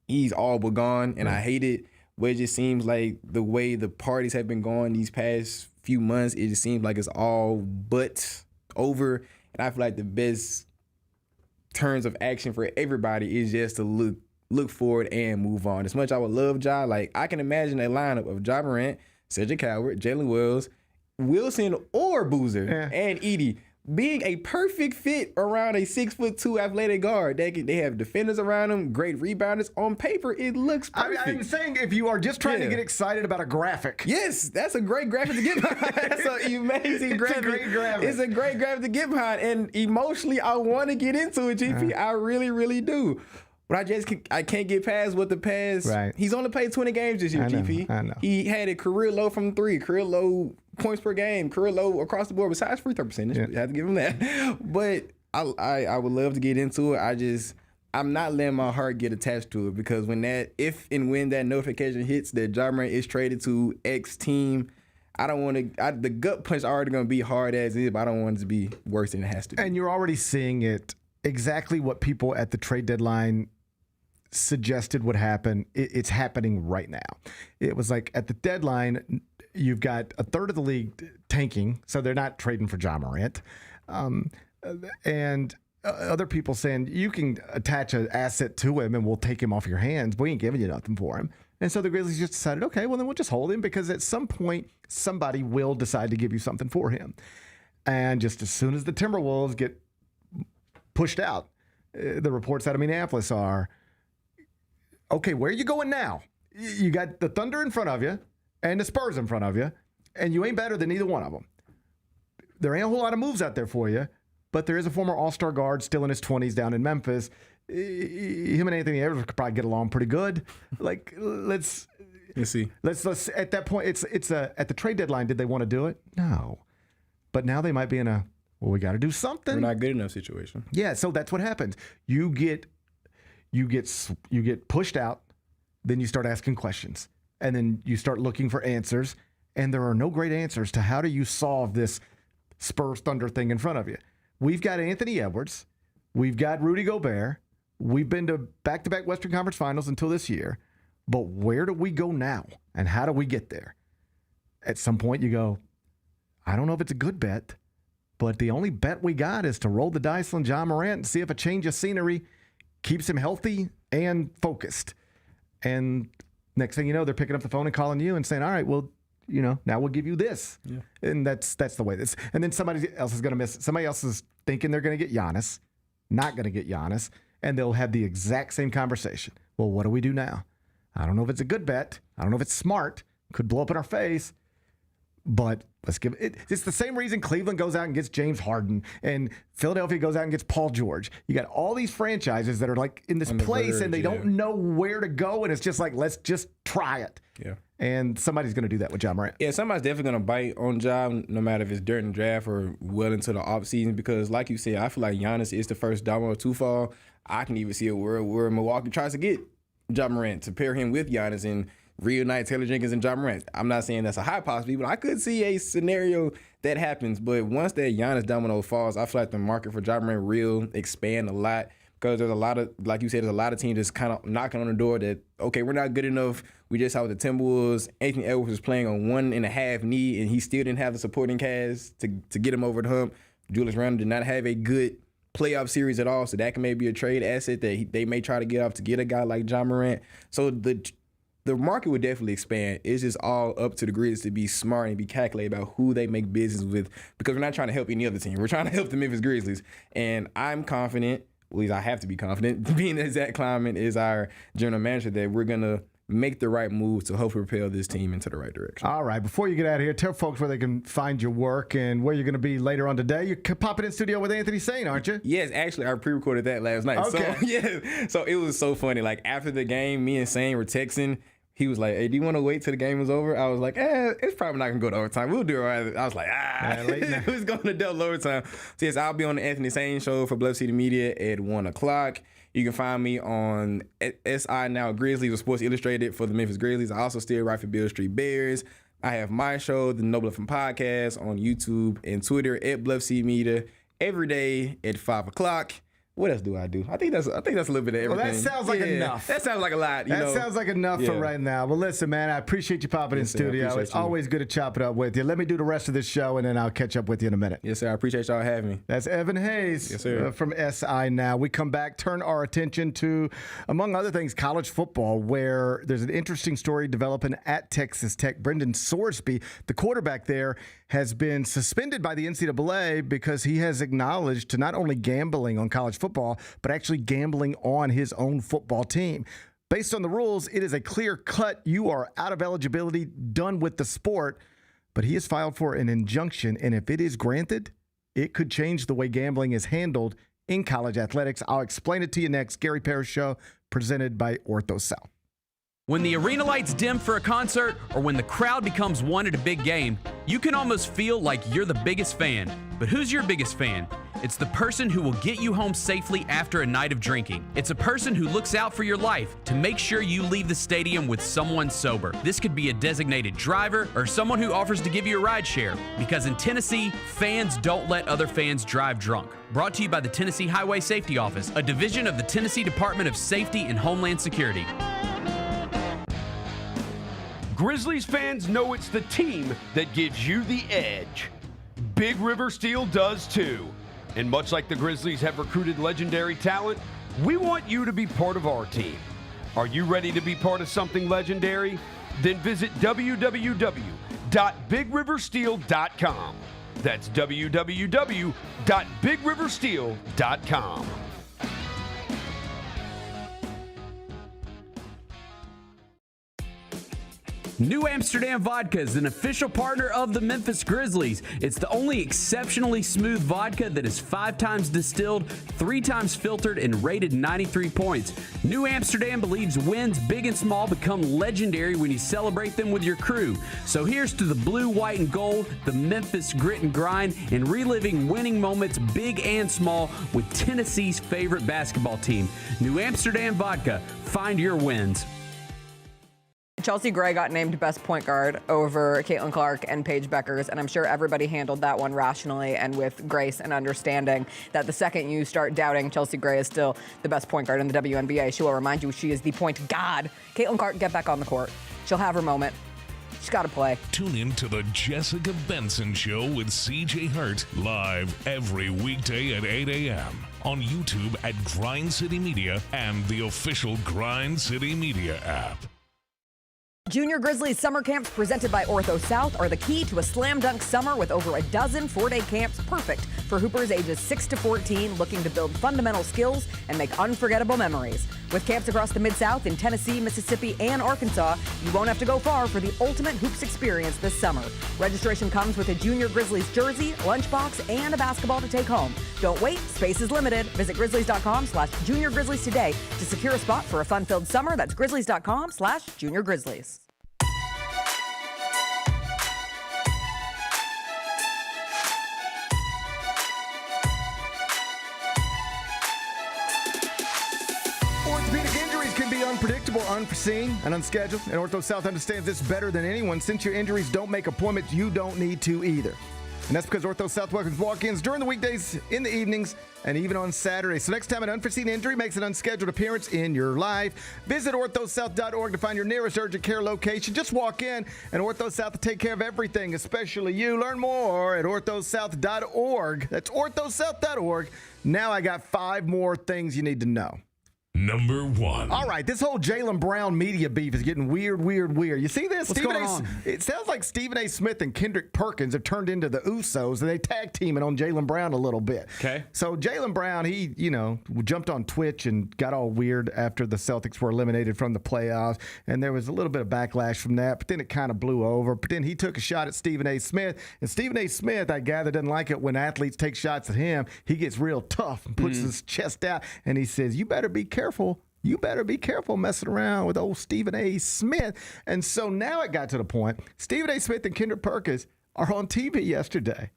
he's all but gone, and I hate it. But it just seems like the way the parties have been going these past few months, it just seems like it's all but over. And I feel like the best turns of action for everybody is just to look forward and move on. As much as I would love Ja, like I can imagine a lineup of Ja Morant, Cedric Coward, Jalen Wells, Wilson, or Boozer, and Edey being a perfect fit around a 6'2" athletic guard. They have defenders around them, great rebounders. On paper, it looks perfect. I'm saying if you are just trying to get excited about a graphic. Yes, that's a great graphic to get behind. That's an amazing graphic. It's a great graphic. It's a great graphic to get behind. And emotionally, I want to get into it, GP. I really, really do. But I can't get past what the past. Right. He's only played 20 games this year, GP. I know. He had a career low from 3, career low points per game, career low across the board besides free throw percentage. Yeah. Have to give him that. But I would love to get into it. I'm not letting my heart get attached to it because if and when that notification hits that Ja Morant is traded to X team, I don't want to. The gut punch is already going to be hard as is, but I don't want it to be worse than it has to be. And you're already seeing it exactly what people at the trade deadline suggested would happen. It's happening right now. It was like at the deadline, you've got a third of the league tanking, so they're not trading for Ja Morant. And other people saying, you can attach an asset to him and we'll take him off your hands. We ain't giving you nothing for him. And so the Grizzlies just decided, okay, well, then we'll just hold him because at some point, somebody will decide to give you something for him. And just as soon as the Timberwolves get pushed out, the reports out of Minneapolis are, okay, where are you going now? You got the Thunder in front of you and the Spurs in front of you, and you ain't better than either one of them. There ain't a whole lot of moves out there for you, but there is a former All-Star guard still in his 20s down in Memphis. Him and Anthony Edwards could probably get along pretty good. Like, let's see. Let's at that point, it's at the trade deadline. Did they want to do it? No, but now they might be in a we got to do something. We're not good enough situation. Yeah, so that's what happens. You get pushed out, then you start asking questions, and then you start looking for answers, and there are no great answers to how do you solve this Spurs Thunder thing in front of you. We've got Anthony Edwards, we've got Rudy Gobert, we've been to back-to-back Western Conference Finals until this year, but where do we go now, and how do we get there? At some point you go, I don't know if it's a good bet, but the only bet we got is to roll the dice on Ja Morant and see if a change of scenery keeps him healthy and focused. And next thing you know, they're picking up the phone and calling you and saying, all right, well, now we'll give you this. Yeah. And that's the way this. And then somebody else is going to miss it. Somebody else is thinking they're going to get Giannis, not going to get Giannis, and they'll have the exact same conversation. Well, what do we do now? I don't know if it's a good bet. I don't know if it's smart. Could blow up in our face. But let's give it. It's the same reason Cleveland goes out and gets James Harden and Philadelphia goes out and gets Paul George. You got all these franchises that are like in this place and they don't know where to go. And it's just like, let's just try it. Yeah. And somebody's going to do that with Ja Morant. Yeah, somebody's definitely going to bite on Ja, no matter if it's during the draft or well into the offseason. Because like you said, I feel like Giannis is the first domino to fall. I can even see a world where Milwaukee tries to get Ja Morant to pair him with Giannis and reunite Taylor Jenkins and Ja Morant. I'm not saying that's a high possibility, but I could see a scenario that happens. But once that Giannis domino falls, I feel like the market for Ja Morant will expand a lot. Because there's a lot of, like you said, there's a lot of teams that's kind of knocking on the door that, okay, we're not good enough. We just saw with the Timberwolves. Anthony Edwards was playing on 1.5 knee, and he still didn't have the supporting cast to get him over the hump. Julius Randle did not have a good playoff series at all, so that can maybe be a trade asset that they may try to get off to get a guy like Ja Morant. So the market would definitely expand. It's just all up to the Grizz to be smart and be calculated about who they make business with, because we're not trying to help any other team. We're trying to help the Memphis Grizzlies, and I'm confident, at least I have to be confident, being that Zach Kleiman is our general manager, that we're going to make the right move to hopefully propel this team into the right direction. All right, before you get out of here, tell folks where they can find your work and where you're going to be later on today. You're popping in studio with Anthony Sain, aren't you? Yes, actually, I pre-recorded that last night. Okay. So it was so funny. Like, after the game, me and Sain were texting. He was like, hey, do you want to wait till the game was over? I was like, it's probably not going to go to overtime. We'll do it right. I was like, it was going to double overtime. So, yes, I'll be on the Anthony Sain show for Bluff City Media at 1 o'clock. You can find me on SI Now Grizzlies or Sports Illustrated for the Memphis Grizzlies. I also still write for Beale Street Bears. I have my show, the No Bluffing Podcast, on YouTube and Twitter at Bluff City Media every day at 5 o'clock. What else do I do? I think that's a little bit of everything. Well, that sounds like enough. That sounds like a lot. That sounds like enough for right now. Well, listen, man, I appreciate you popping in studio. It's always good to chop it up with you. Let me do the rest of this show, and then I'll catch up with you in a minute. Yes, sir. I appreciate y'all having me. That's Evan Hayes, yes, sir. From SI Now. We come back, turn our attention to, among other things, college football, where there's an interesting story developing at Texas Tech. Brendan Sorsby, the quarterback there, has been suspended by the NCAA because he has acknowledged to not only gambling on college football, but actually gambling on his own football team. Based on the rules, it is a clear cut. You are out of eligibility, done with the sport. But he has filed for an injunction, and if it is granted, it could change the way gambling is handled in college athletics. I'll explain it to you next. Gary Parrish Show, presented by Ortho South. When the arena lights dim for a concert, or when the crowd becomes one at a big game, you can almost feel like you're the biggest fan. But who's your biggest fan? It's the person who will get you home safely after a night of drinking. It's a person who looks out for your life to make sure you leave the stadium with someone sober. This could be a designated driver or someone who offers to give you a ride share. Because in Tennessee, fans don't let other fans drive drunk. Brought to you by the Tennessee Highway Safety Office, a division of the Tennessee Department of Safety and Homeland Security. Grizzlies fans know it's the team that gives you the edge. Big River Steel does too. And much like the Grizzlies have recruited legendary talent, we want you to be part of our team. Are you ready to be part of something legendary? Then visit www.bigriversteel.com. That's www.bigriversteel.com. New Amsterdam Vodka is an official partner of the Memphis Grizzlies. It's the only exceptionally smooth vodka that is 5 times distilled, 3 times filtered, and rated 93 points. New Amsterdam believes wins big and small become legendary when you celebrate them with your crew. So here's to the blue, white, and gold, the Memphis grit and grind, and reliving winning moments big and small with Tennessee's favorite basketball team. New Amsterdam Vodka. Find your wins. Chelsea Gray got named best point guard over Caitlin Clark and Paige Beckers, and I'm sure everybody handled that one rationally and with grace and understanding that the second you start doubting Chelsea Gray is still the best point guard in the WNBA, she will remind you she is the point god. Caitlin Clark, get back on the court. She'll have her moment. She's got to play. Tune in to the Jessica Benson Show with CJ Hurt live every weekday at 8 a.m. on YouTube at Grind City Media and the official Grind City Media app. Junior Grizzlies summer camps presented by Ortho South are the key to a slam dunk summer with over a dozen 4-day camps perfect for hoopers ages 6 to 14 looking to build fundamental skills and make unforgettable memories. With camps across the Mid-South in Tennessee, Mississippi, and Arkansas, you won't have to go far for the ultimate hoops experience this summer. Registration comes with a Junior Grizzlies jersey, lunchbox, and a basketball to take home. Don't wait, space is limited. Visit grizzlies.com/Junior Grizzlies today to secure a spot for a fun-filled summer. That's grizzlies.com/Junior Grizzlies. Orthopedic injuries can be unpredictable, unforeseen, and unscheduled, and Ortho South understands this better than anyone. Since your injuries don't make appointments, you don't need to either. And that's because Ortho South welcomes walk-ins during the weekdays, in the evenings, and even on Saturdays. So next time an unforeseen injury makes an unscheduled appearance in your life, visit orthosouth.org to find your nearest urgent care location. Just walk in, and Ortho South will take care of everything, especially you. Learn more at orthosouth.org. That's orthosouth.org. Now I got 5 more things you need to know. Number 1. All right, this whole Jaylen Brown media beef is getting weird. You see this? What's going on? It sounds like Stephen A. Smith and Kendrick Perkins have turned into the Usos, and they tag teaming on Jaylen Brown a little bit. Okay. So Jaylen Brown, he, jumped on Twitch and got all weird after the Celtics were eliminated from the playoffs, and there was a little bit of backlash from that, but then it kind of blew over. But then he took a shot at Stephen A. Smith, and Stephen A. Smith, I gather, doesn't like it when athletes take shots at him. He gets real tough and puts his chest out, and he says, you better be careful. You better be careful messing around with old Stephen A. Smith. And so now it got to the point, Stephen A. Smith and Kendrick Perkins are on TV yesterday.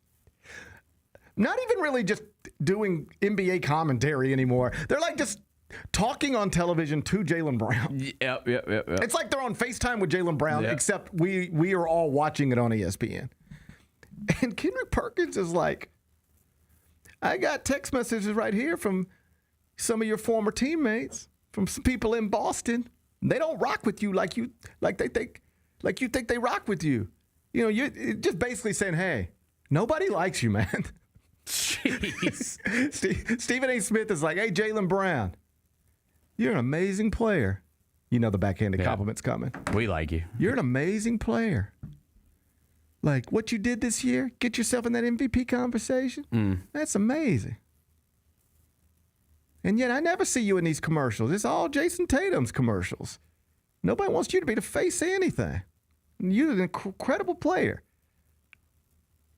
Not even really just doing NBA commentary anymore. They're like just talking on television to Jaylen Brown. Yep. It's like they're on FaceTime with Jaylen Brown, except we are all watching it on ESPN. And Kendrick Perkins is like, I got text messages right here from some of your former teammates, from some people in Boston. They don't rock with you like you think they rock with you. You're just basically saying, hey, nobody likes you, man. Jeez. Stephen A. Smith is like, hey, Jaylen Brown, you're an amazing player. The backhanded compliment's coming. We like you. You're an amazing player. Like what you did this year, get yourself in that MVP conversation. That's amazing. And yet I never see you in these commercials. It's all Jason Tatum's commercials. Nobody wants you to be the face of anything. You're an incredible player.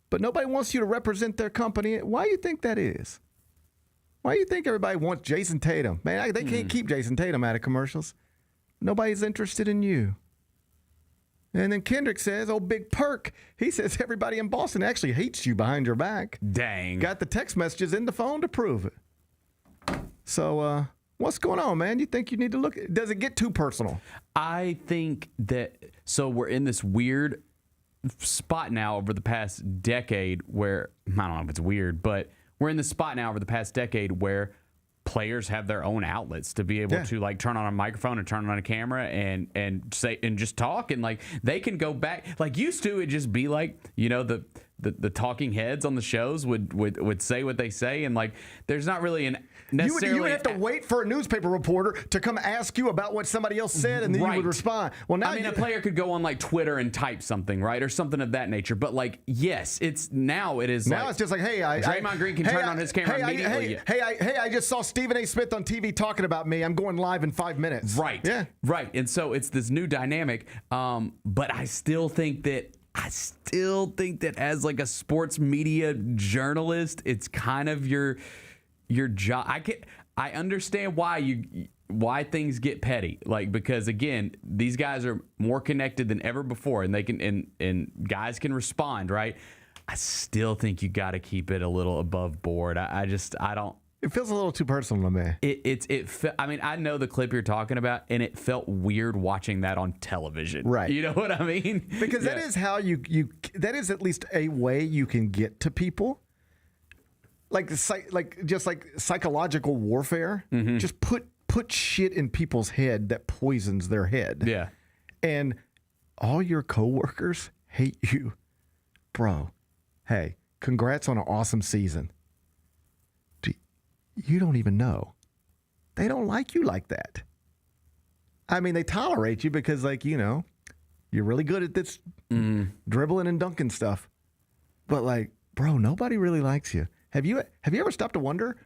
But nobody wants you to represent their company. Why do you think that is? Why do you think everybody wants Jason Tatum? Man, they can't keep Jason Tatum out of commercials. Nobody's interested in you. And then Kendrick says, oh, Big Perk, he says everybody in Boston actually hates you behind your back. Dang. Got the text messages in the phone to prove it. So, what's going on, man? You think you need to look? Does it get too personal? I think that, so we're in this weird spot now over the past decade where, I don't know if it's weird, but we're in this spot now over the past decade where players have their own outlets to be able to like turn on a microphone and turn on a camera and say and just talk, and like they can go back. Like used to, it just be like, the talking heads on the shows would say what they say, and like there's not really an necessarily you would have to wait for a newspaper reporter to come ask you about what somebody else said, and then you would respond. Well, now a player could go on like Twitter and type something, right, or something of that nature. But like, yes, it's just like, hey, Draymond Green can turn on his camera immediately. I just saw Stephen A. Smith on TV talking about me. I'm going live in 5 minutes. Right. Yeah. Right. And so it's this new dynamic. But I still think that as like a sports media journalist, it's kind of your job. I understand why things get petty, like, because again, these guys are more connected than ever before, and they can and guys can respond, right? I still think you got to keep it a little above board. I don't. It feels a little too personal to me. I mean, I know the clip you're talking about, and it felt weird watching that on television. Right. You know what I mean? Because that is how that is at least a way you can get to people. Like psychological warfare. Mm-hmm. Just put shit in people's head that poisons their head. Yeah. And all your coworkers hate you. Bro, hey, congrats on an awesome season. You don't even know. They don't like you like that. I mean, they tolerate you because, like, you're really good at this dribbling and dunking stuff. But, like, bro, nobody really likes you. Have you ever stopped to wonder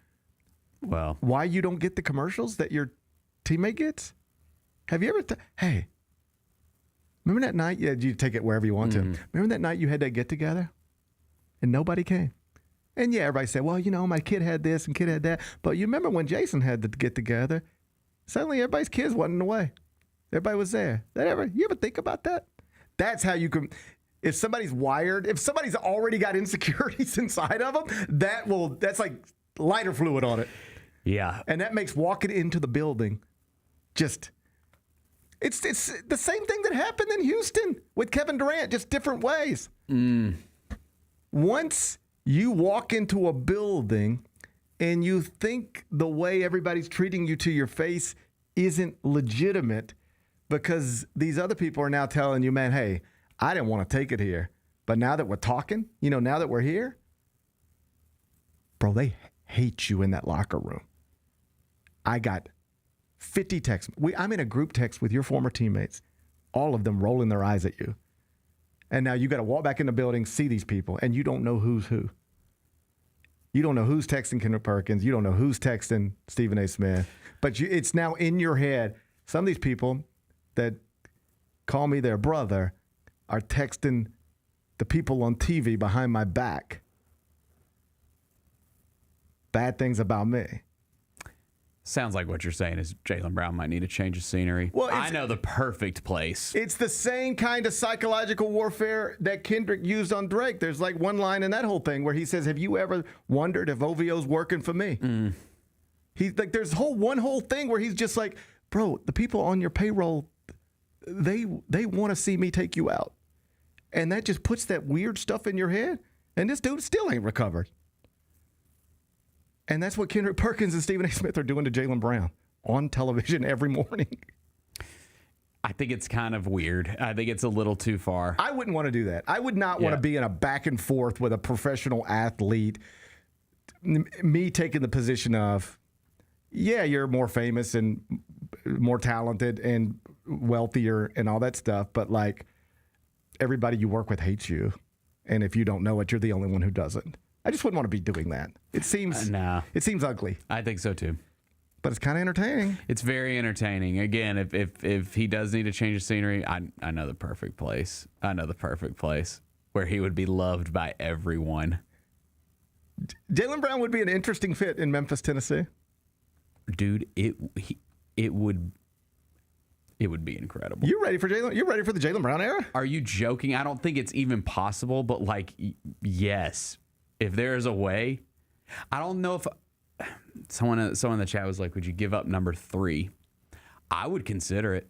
why you don't get the commercials that your teammate gets? Have you ever hey, remember that night? Yeah, you take it wherever you want to. Remember that night you had that get-together and nobody came? And yeah, everybody said, well, my kid had this and kid had that. But you remember when Jason had the get-together, suddenly everybody's kids wasn't in the way. Everybody was there. You ever think about that? That's how you can, if somebody's wired, if somebody's already got insecurities inside of them, that's like lighter fluid on it. Yeah. And that makes walking into the building it's the same thing that happened in Houston with Kevin Durant, just different ways. once you walk into a building and you think the way everybody's treating you to your face isn't legitimate because these other people are now telling you, man, hey, I didn't want to take it here. But now that we're talking, now that we're here, bro, they hate you in that locker room. I got 50 texts. I'm in a group text with your former teammates, all of them rolling their eyes at you. And now you got to walk back in the building, see these people, and you don't know who's who. You don't know who's texting Kendrick Perkins. You don't know who's texting Stephen A. Smith. But it's now in your head. Some of these people that call me their brother are texting the people on TV behind my back bad things about me. Sounds like what you're saying is Jaylen Brown might need a change of scenery. Well, I know the perfect place. It's the same kind of psychological warfare that Kendrick used on Drake. There's like one line in that whole thing where he says, have you ever wondered if OVO's working for me? He's like, there's one whole thing where he's just like, bro, the people on your payroll, they want to see me take you out. And that just puts that weird stuff in your head. And this dude still ain't recovered. And that's what Kendrick Perkins and Stephen A. Smith are doing to Jaylen Brown on television every morning. I think it's kind of weird. I think it's a little too far. I wouldn't want to do that. I would not want to be in a back and forth with a professional athlete. Me taking the position of, yeah, you're more famous and more talented and wealthier and all that stuff, but like everybody you work with hates you. And if you don't know it, you're the only one who doesn't. I just wouldn't want to be doing that. It seems It seems ugly. I think so too. But it's kind of entertaining. It's very entertaining. Again, if he does need to change of scenery, I know the perfect place. I know the perfect place where he would be loved by everyone. Jaylen Brown would be an interesting fit in Memphis, Tennessee. Dude, it would be incredible. You ready for Jaylen? You're ready for the Jaylen Brown era? Are you joking? I don't think it's even possible, but like, yes. If there is a way, I don't know if someone in the chat was like, would you give up number 3? I would consider it.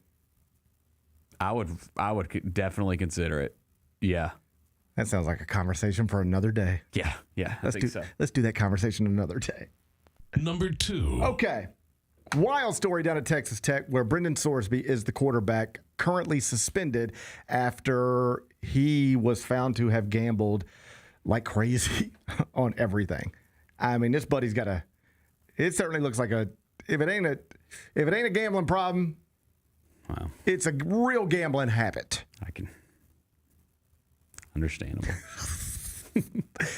I would definitely consider it. Yeah. That sounds like a conversation for another day. Yeah. Let's do that conversation another day. Number 2. Okay. Wild story down at Texas Tech where Brendan Sorsby is the quarterback currently suspended after he was found to have gambled like crazy on everything. I mean, this buddy's got it certainly looks like if it ain't a gambling problem, wow, it's a real gambling habit. Understandable.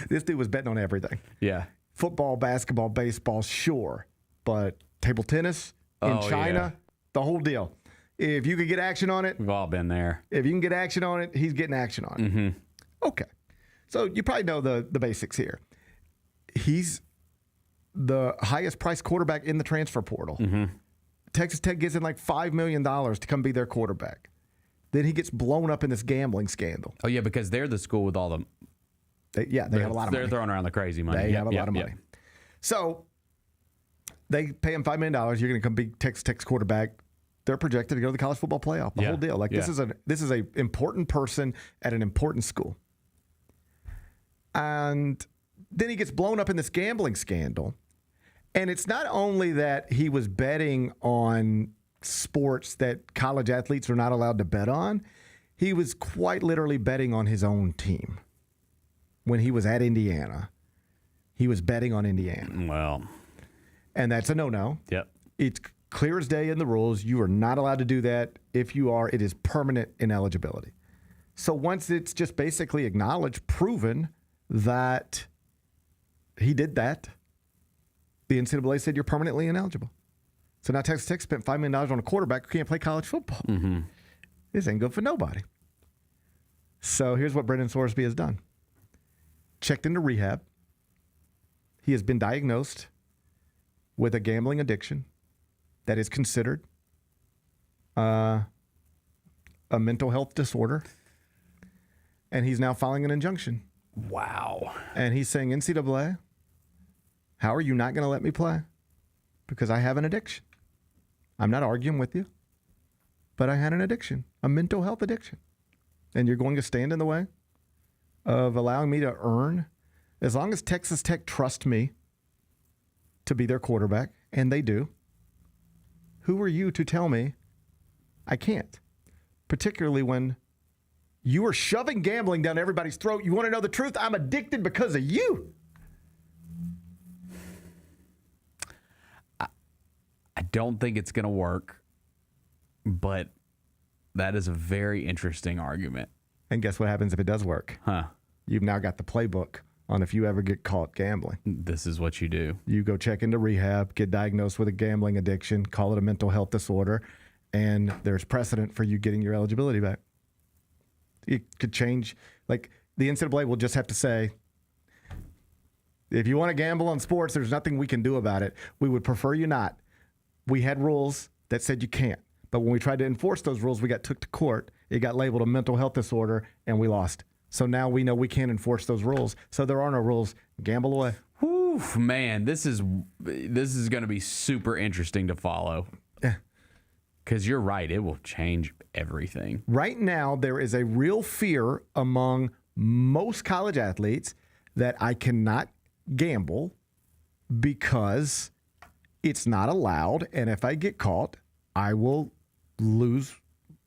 This dude was betting on everything. Yeah. Football, basketball, baseball, sure. But table tennis in China, the whole deal. If you could get action on it. We've all been there. If you can get action on it, he's getting action on it. Mm-hmm. Okay. So you probably know the basics here. He's the highest priced quarterback in the transfer portal. Mm-hmm. Texas Tech gives him like $5 million to come be their quarterback. Then he gets blown up in this gambling scandal. Oh, yeah, because they're the school with all the... They have a lot of money. They're throwing around the crazy money. They have a lot of money. So they pay him $5 million. You're going to come be Texas Tech's quarterback. They're projected to go to the college football playoff. The whole deal. Like this is a important person at an important school. And then he gets blown up in this gambling scandal. And it's not only that he was betting on sports that college athletes are not allowed to bet on. He was quite literally betting on his own team. When he was at Indiana, he was betting on Indiana. Well. And that's a no-no. Yep. It's clear as day in the rules. You are not allowed to do that. If you are, it is permanent ineligibility. So once it's just basically acknowledged, proven that he did that, the NCAA said you're permanently ineligible. So now Texas Tech spent $5 million on a quarterback who can't play college football. Mm-hmm. This ain't good for nobody. So here's what Brendan Sorsby has done. Checked into rehab. He has been diagnosed with a gambling addiction that is considered a mental health disorder. And he's now filing an injunction. Wow. And he's saying, NCAA, how are you not going to let me play? Because I have an addiction. I'm not arguing with you, but I had an addiction, a mental health addiction. And you're going to stand in the way of allowing me to earn, as long as Texas Tech trusts me to be their quarterback, and they do, who are you to tell me I can't? Particularly when you are shoving gambling down everybody's throat. You want to know the truth? I'm addicted because of you. I don't think it's going to work, but that is a very interesting argument. And guess what happens if it does work? Huh. You've now got the playbook on if you ever get caught gambling. This is what you do. You go check into rehab, get diagnosed with a gambling addiction, call it a mental health disorder, and there's precedent for you getting your eligibility back. It could change. Like, the NCAA will just have to say, if you want to gamble on sports, there's nothing we can do about it. We would prefer you not. We had rules that said you can't. But when we tried to enforce those rules, we got took to court. It got labeled a mental health disorder, and we lost. So now we know we can't enforce those rules. So there are no rules. Gamble away. Whew, man, this is going to be super interesting to follow. Yeah. Because you're right. It will change everything. Right now, there is a real fear among most college athletes that I cannot gamble because it's not allowed. And if I get caught, I will lose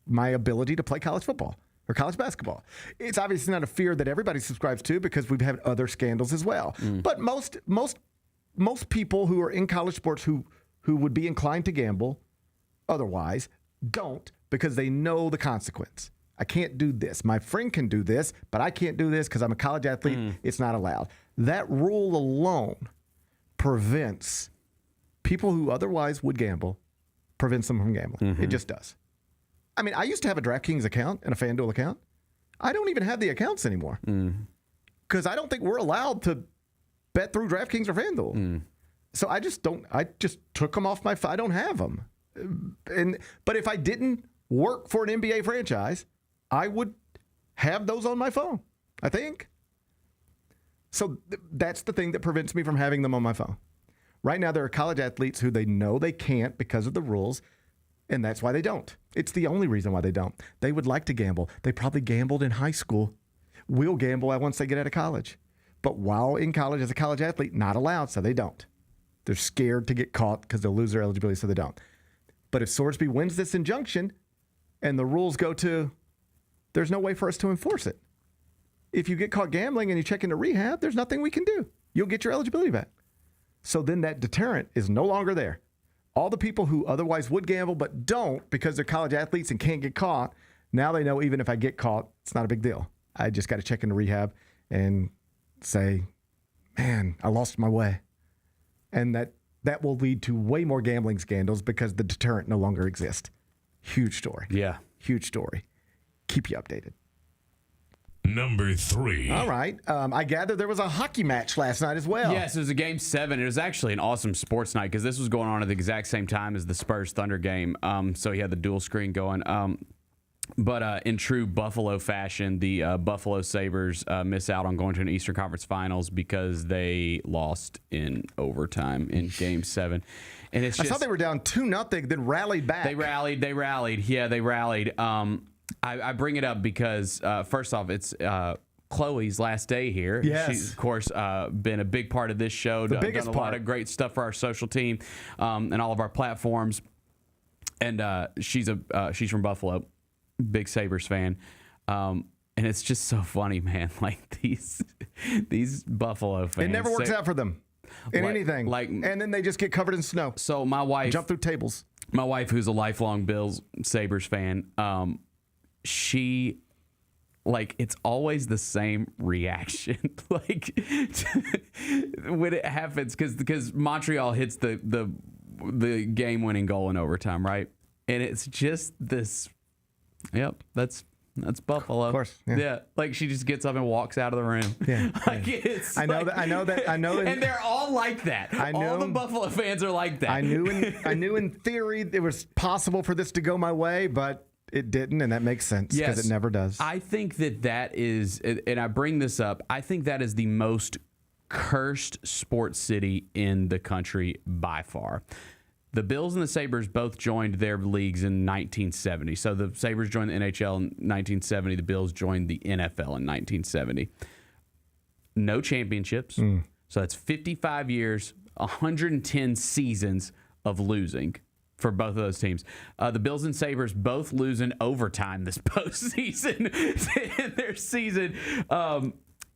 my ability to play college football or college basketball. It's obviously not a fear that everybody subscribes to because we've had other scandals as well. But most people who are in college sports who would be inclined to gamble otherwise don't, because they know the consequence. I can't do this. My friend can do this, but I can't do this because I'm a college athlete. It's not allowed. That rule alone prevents people who otherwise would gamble, prevents them from gambling. It just does. I mean, I used to have a DraftKings account and a FanDuel account. I don't even have the accounts anymore because I don't think we're allowed to bet through DraftKings or FanDuel. So I just took them off my phone. I don't have them. But if I didn't work for an NBA franchise, I would have those on my phone, I think. So that's the thing that prevents me from having them on my phone. Right now, there are college athletes who they know they can't because of the rules, and that's why they don't. It's the only reason why they don't. They would like to gamble. They probably gambled in high school. Will gamble once they get out of college. But while in college as a college athlete, not allowed, so they don't. They're scared to get caught because they'll lose their eligibility, so they don't. But if Sorsby wins this injunction and the rules go to, there's no way for us to enforce it. If you get caught gambling and you check into rehab, there's nothing we can do. You'll get your eligibility back. So then that deterrent is no longer there. All the people who otherwise would gamble but don't because they're college athletes and can't get caught, now they know even if I get caught, it's not a big deal. I just got to check into rehab and say, man, I lost my way. And that will lead to way more gambling scandals because the deterrent no longer exists. Huge story. Yeah. Huge story. Keep you updated. Number 3. All right. I gather there was a hockey match last night as well. Yes, it was a Game 7. It was actually an awesome sports night because this was going on at the exact same time as the Spurs Thunder game. So he had the dual screen going. But in true Buffalo fashion, the Buffalo Sabres miss out on going to an Eastern Conference Finals because they lost in overtime in Game 7. And it's just, I saw they were down 2-0, then rallied back. They rallied. Yeah, they rallied. I bring it up because, first off, it's Chloe's last day here. Yes. She's, of course, been a big part of this show. The biggest done a lot of great stuff for our social team and all of our platforms. And she's from Buffalo. Big Sabres fan. And it's just so funny, man. Like these Buffalo fans. It never works out for them in anything. And then they just get covered in snow. So my wife jump through tables. My wife, who's a lifelong Bills Sabres fan, she it's always the same reaction. When it happens, because Montreal hits the game winning goal in overtime, right? And it's just this. Yep, that's Buffalo. Of course. Yeah. She just gets up and walks out of the room. Yeah. It's I know that. And they're all like that. All the Buffalo fans are like that. I knew in theory it was possible for this to go my way, but it didn't, and that makes sense because it never does. I think that is, and I bring this up, I think that is the most cursed sports city in the country by far. The Bills and the Sabres both joined their leagues in 1970. So the Sabres joined the NHL in 1970. The Bills joined the NFL in 1970. No championships. So that's 55 years, 110 seasons of losing for both of those teams. The Bills and Sabres both lose in overtime this postseason in their season.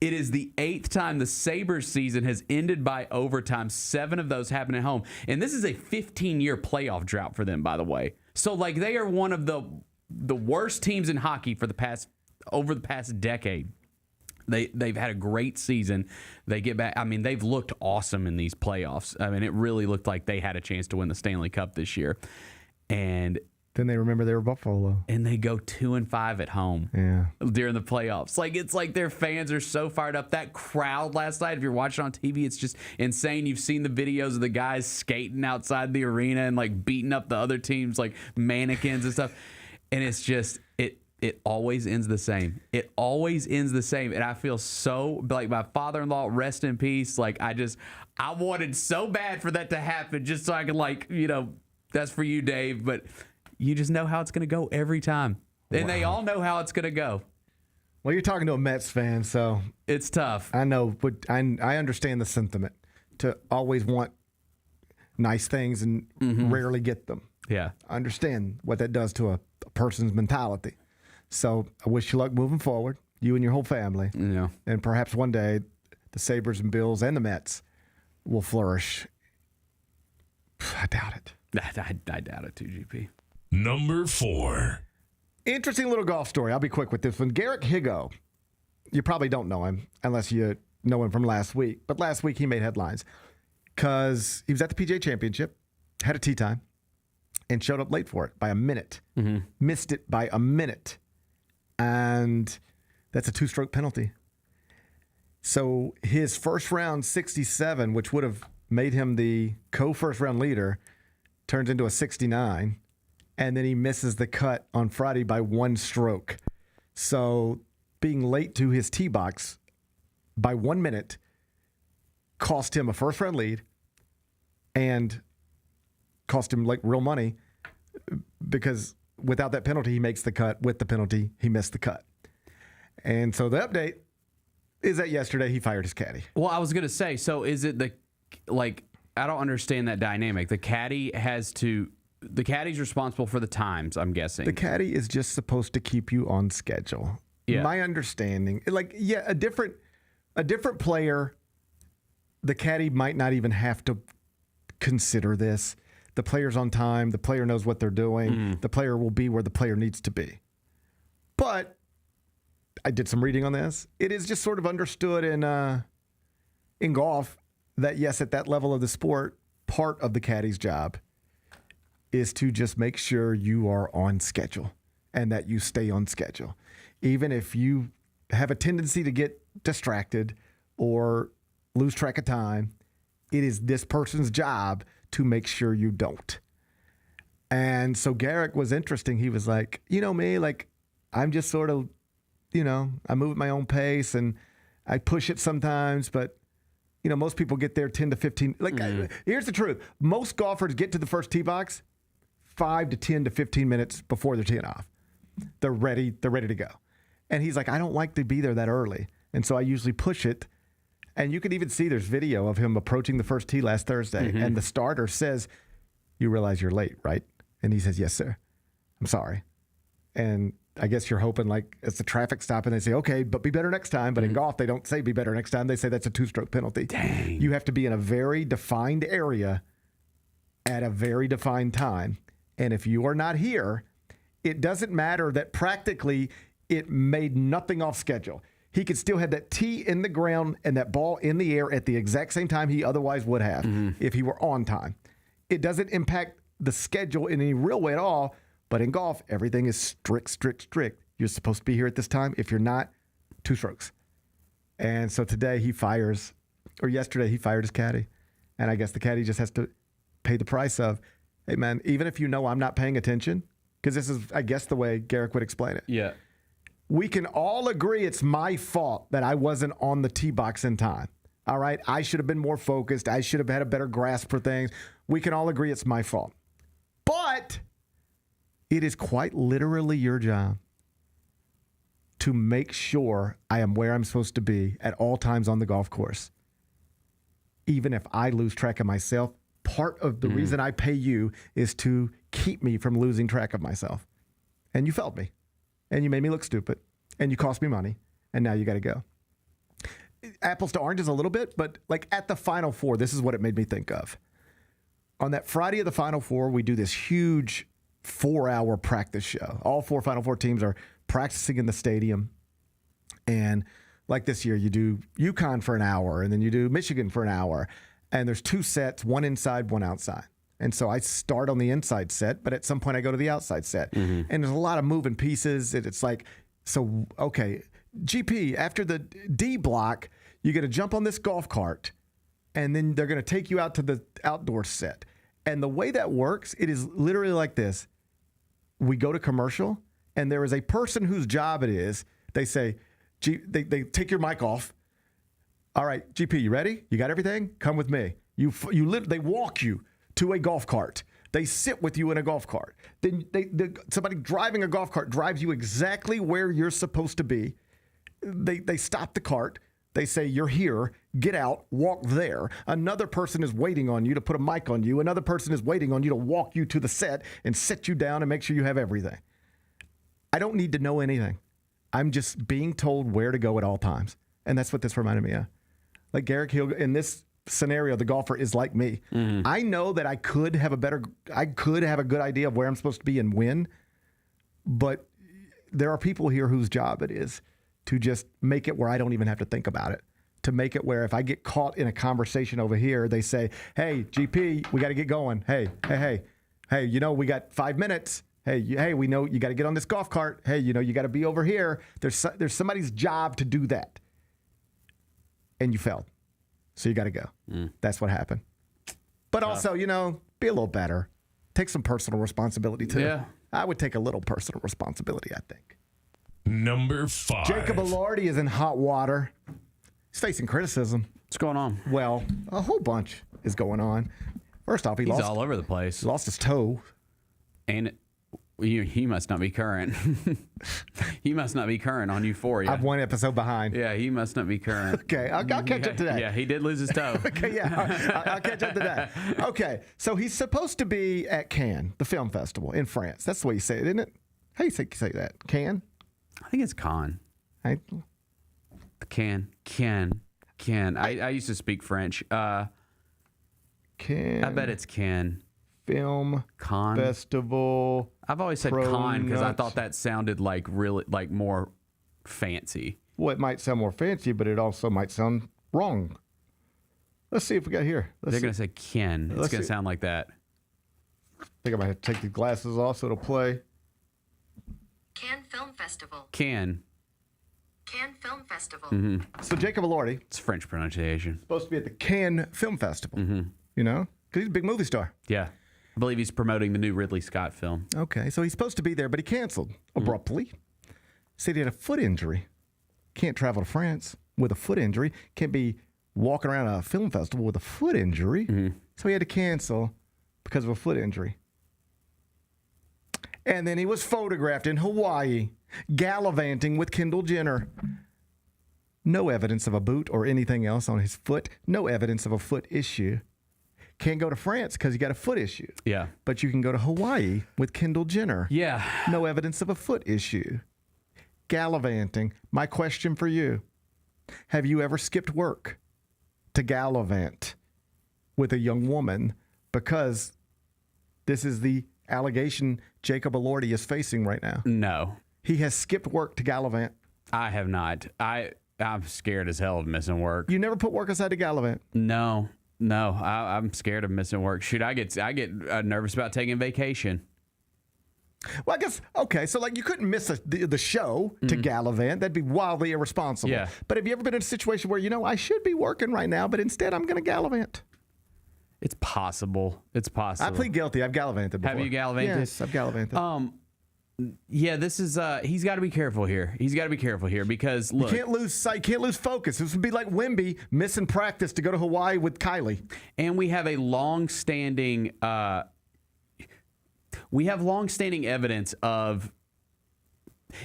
It is the 8th time the Sabres season has ended by overtime. 7 of those happen at home. And this is a 15-year playoff drought for them, by the way. So, like, they are one of the worst teams in hockey for over the past decade. They've had a great season. They get back. I mean, they've looked awesome in these playoffs. I mean, it really looked like they had a chance to win the Stanley Cup this year. And then they remember they were Buffalo. And they go 2-5 at home during the playoffs. Like, it's like their fans are so fired up. That crowd last night, if you're watching on TV, it's just insane. You've seen the videos of the guys skating outside the arena and like beating up the other teams like mannequins and stuff. And it's just, it always ends the same. It always ends the same. And I feel so, like, my father-in-law, rest in peace. Like, I wanted so bad for that to happen just so I could, like, you know, that's for you, Dave. But you just know how it's going to go every time. And they all know how it's going to go. Well, you're talking to a Mets fan, so it's tough. I know, but I understand the sentiment to always want nice things and rarely get them. Yeah. I understand what that does to a person's mentality. So I wish you luck moving forward, you and your whole family. Yeah. And perhaps one day the Sabres and Bills and the Mets will flourish. I doubt it. I doubt it too, GP. Number 4. Interesting little golf story. I'll be quick with this one. Garrick Higo. You probably don't know him unless you know him from last week. But last week he made headlines because he was at the PGA Championship, had a tee time, and showed up late for it by a minute. Missed it by a minute. And that's a 2-stroke penalty. So his first round 67, which would have made him the co-first round leader, turns into a 69. And then he misses the cut on Friday by 1 stroke. So being late to his tee box by 1 minute cost him a first round lead and cost him like real money because without that penalty, he makes the cut. With the penalty, he missed the cut. And so the update is that yesterday he fired his caddy. Well, I was going to say, so is it I don't understand that dynamic. The caddy's responsible for the times, I'm guessing. The caddy is just supposed to keep you on schedule. Yeah. My understanding, a different player, the caddy might not even have to consider this. The player's on time. The player knows what they're doing. The player will be where the player needs to be. But I did some reading on this. It is just sort of understood in golf that, yes, at that level of the sport, part of the caddy's job is to just make sure you are on schedule and that you stay on schedule. Even if you have a tendency to get distracted or lose track of time, it is this person's job to make sure you don't. And so Garrick was interesting. He was like, you know me, like I'm just sort of, I move at my own pace and I push it sometimes, but most people get there 10 to 15. Here's the truth. Most golfers get to the first tee box 5 to 10 to 15 minutes before they're teeing off. They're ready to go. And he's like, I don't like to be there that early. And so I usually push it. And you can even see there's video of him approaching the first tee last Thursday. And the starter says, you realize you're late, right? And he says, yes, sir. I'm sorry. And I guess you're hoping like it's a traffic stop and they say, okay, but be better next time. But in golf, they don't say be better next time. They say that's a 2-stroke penalty. Dang. You have to be in a very defined area at a very defined time. And if you are not here, it doesn't matter that practically it made nothing off schedule. He could still have that tee in the ground and that ball in the air at the exact same time he otherwise would have if he were on time. It doesn't impact the schedule in any real way at all. But in golf, everything is strict. You're supposed to be here at this time. If you're not, 2 strokes. And so yesterday he fired his caddy. And I guess the caddy just has to pay the price of, hey, man, even if I'm not paying attention, because this is, I guess, the way Garrick would explain it. Yeah. We can all agree it's my fault that I wasn't on the tee box in time. All right, I should have been more focused. I should have had a better grasp for things. We can all agree it's my fault. But it is quite literally your job to make sure I am where I'm supposed to be at all times on the golf course. Even if I lose track of myself, part of the reason I pay you is to keep me from losing track of myself. And you failed me. And you made me look stupid. And you cost me money. And now you got to go. Apples to oranges a little bit, but like at the Final Four, this is what it made me think of. On that Friday of the Final Four, we do this huge 4-hour practice show. All 4 Final Four teams are practicing in the stadium. And like this year, you do UConn for an hour, and then you do Michigan for an hour. And there's 2 sets, one inside, one outside. And so I start on the inside set, but at some point I go to the outside set. And there's a lot of moving pieces. And it's like, so, okay, GP, after the D block, you're going to jump on this golf cart, and then they're going to take you out to the outdoor set. And the way that works, it is literally like this. We go to commercial, and there is a person whose job it is. They say, they take your mic off. All right, GP, you ready? You got everything? Come with me. They walk you to a golf cart. They sit with you in a golf cart. Then somebody driving a golf cart drives you exactly where you're supposed to be. They stop the cart. They say, you're here. Get out. Walk there. Another person is waiting on you to put a mic on you. Another person is waiting on you to walk you to the set and sit you down and make sure you have everything. I don't need to know anything. I'm just being told where to go at all times. And that's what this reminded me of. Like Garrick Hill, in this scenario, the golfer is like me. I know that I could have a good idea of where I'm supposed to be and win, but there are people here whose job it is to just make it where I don't even have to think about it. To make it where if I get caught in a conversation over here, they say, hey, GP, we got to get going. Hey, we got 5 minutes. Hey, we know you got to get on this golf cart. Hey, you got to be over here. There's somebody's job to do that. And you failed. So you got to go. That's what happened. But also, be a little better. Take some personal responsibility too. Yeah. I would take a little personal responsibility, I think. Number 5. Jacob Elordi is in hot water. He's facing criticism. What's going on? Well, a whole bunch is going on. First off, he's all over the place. He lost his toe. And he must not be current. He must not be current on Euphoria. I'm 1 episode behind. Yeah, he must not be current. Okay, I'll catch up to that. Yeah, he did lose his toe. Okay, yeah, I'll catch up to that. Okay, so he's supposed to be at Cannes, the film festival in France. That's the way you say it, isn't it? How do you say that? Cannes? I think it's Cannes. Cannes. I used to speak French. Cannes. I bet it's Cannes. Film festival. I've always said Cannes because I thought that sounded like really like more fancy. Well, it might sound more fancy, but it also might sound wrong. Let's see if we got here. They're going to say Ken. It's going to sound like that. I think I might have to take the glasses off so it'll play. Cannes Film Festival. Cannes Film Festival. Mm-hmm. So Jacob Elordi. It's French pronunciation. Supposed to be at the Cannes Film Festival. Mm-hmm. Because he's a big movie star. Yeah. I believe he's promoting the new Ridley Scott film. Okay, so he's supposed to be there, but he canceled abruptly. Said he had a foot injury. Can't travel to France with a foot injury. Can't be walking around a film festival with a foot injury. So he had to cancel because of a foot injury. And then he was photographed in Hawaii, gallivanting with Kendall Jenner. No evidence of a boot or anything else on his foot. No evidence of a foot issue. Can't go to France because you got a foot issue. Yeah. But you can go to Hawaii with Kendall Jenner. Yeah. No evidence of a foot issue. Gallivanting. My question for you. Have you ever skipped work to gallivant with a young woman? Because this is the allegation Jacob Elordi is facing right now. No. He has skipped work to gallivant. I have not. I'm scared as hell of missing work. You never put work aside to gallivant? No, I'm scared of missing work. Shoot, I get nervous about taking vacation. Well, I guess, okay, so like you couldn't miss the show to gallivant. That'd be wildly irresponsible. Yeah. But have you ever been in a situation where, I should be working right now, but instead I'm going to gallivant? It's possible. I plead guilty. I've gallivanted before. Have you gallivanted? Yes, I've gallivanted. Yeah, this is he's got to be careful here. He's got to be careful here because look, you can't lose sight, can't lose focus. This would be like Wemby missing practice to go to Hawaii with Kylie. And we have a long-standing evidence of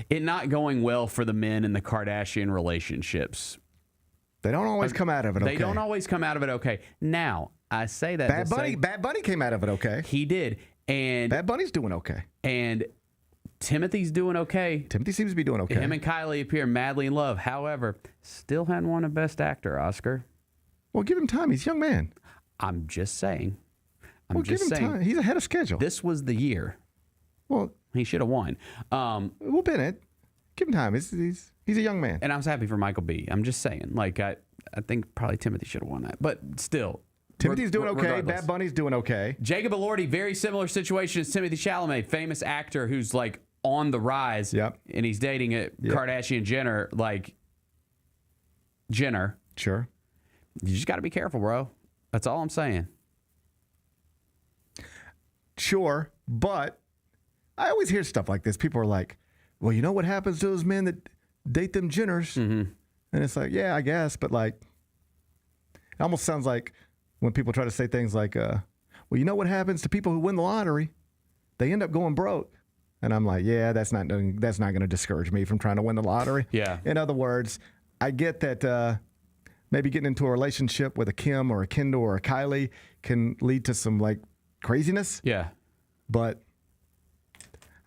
it not going well for the men in the Kardashian relationships. They don't always come out of it okay. They don't always come out of it okay. Now, I say that Bad Bunny came out of it okay. He did. And Bad Bunny's doing okay. And Timothy's doing okay. Timothy seems to be doing okay. Him and Kylie appear madly in love. However, still hadn't won a Best Actor Oscar. Well, give him time. He's a young man. I'm just saying. Give him time. He's ahead of schedule. This was the year. Well, he should have won. Well, Bennett, give him time. He's a young man. And I was happy for Michael B. I'm just saying. Like, I think probably Timothy should have won that. But still. Timothy's doing okay. Regardless. Bad Bunny's doing okay. Jacob Elordi, very similar situation as Timothy Chalamet, famous actor who's like on the rise. Yep. And he's dating a Kardashian Jenner, Jenner. Sure. You just got to be careful, bro. That's all I'm saying. Sure, but I always hear stuff like this. People are like, well, you know what happens to those men that date them Jenners? Mm-hmm. And it's like, yeah, I guess. But like, it almost sounds like when people try to say things like, well, you know what happens to people who win the lottery? They end up going broke. And I'm like, yeah, that's not going to discourage me from trying to win the lottery. Yeah. In other words, I get that maybe getting into a relationship with a Kim or a Kendall or a Kylie can lead to some like craziness. Yeah. But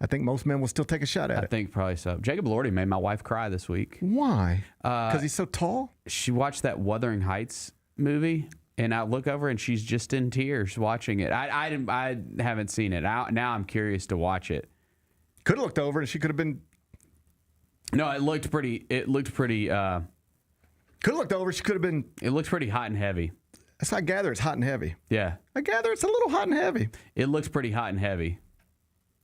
I think most men will still take a shot at it. I think probably so. Jacob Elordi made my wife cry this week. Why? Because he's so tall? She watched that Wuthering Heights movie, and I look over and she's just in tears watching it. I haven't seen it. Now I'm curious to watch it. Could have looked over and she could have been. No, it looked pretty. Could have looked over. She could have been. It looks pretty hot and heavy. That's I gather it's hot and heavy. Yeah. I gather it's a little hot and heavy. It looks pretty hot and heavy.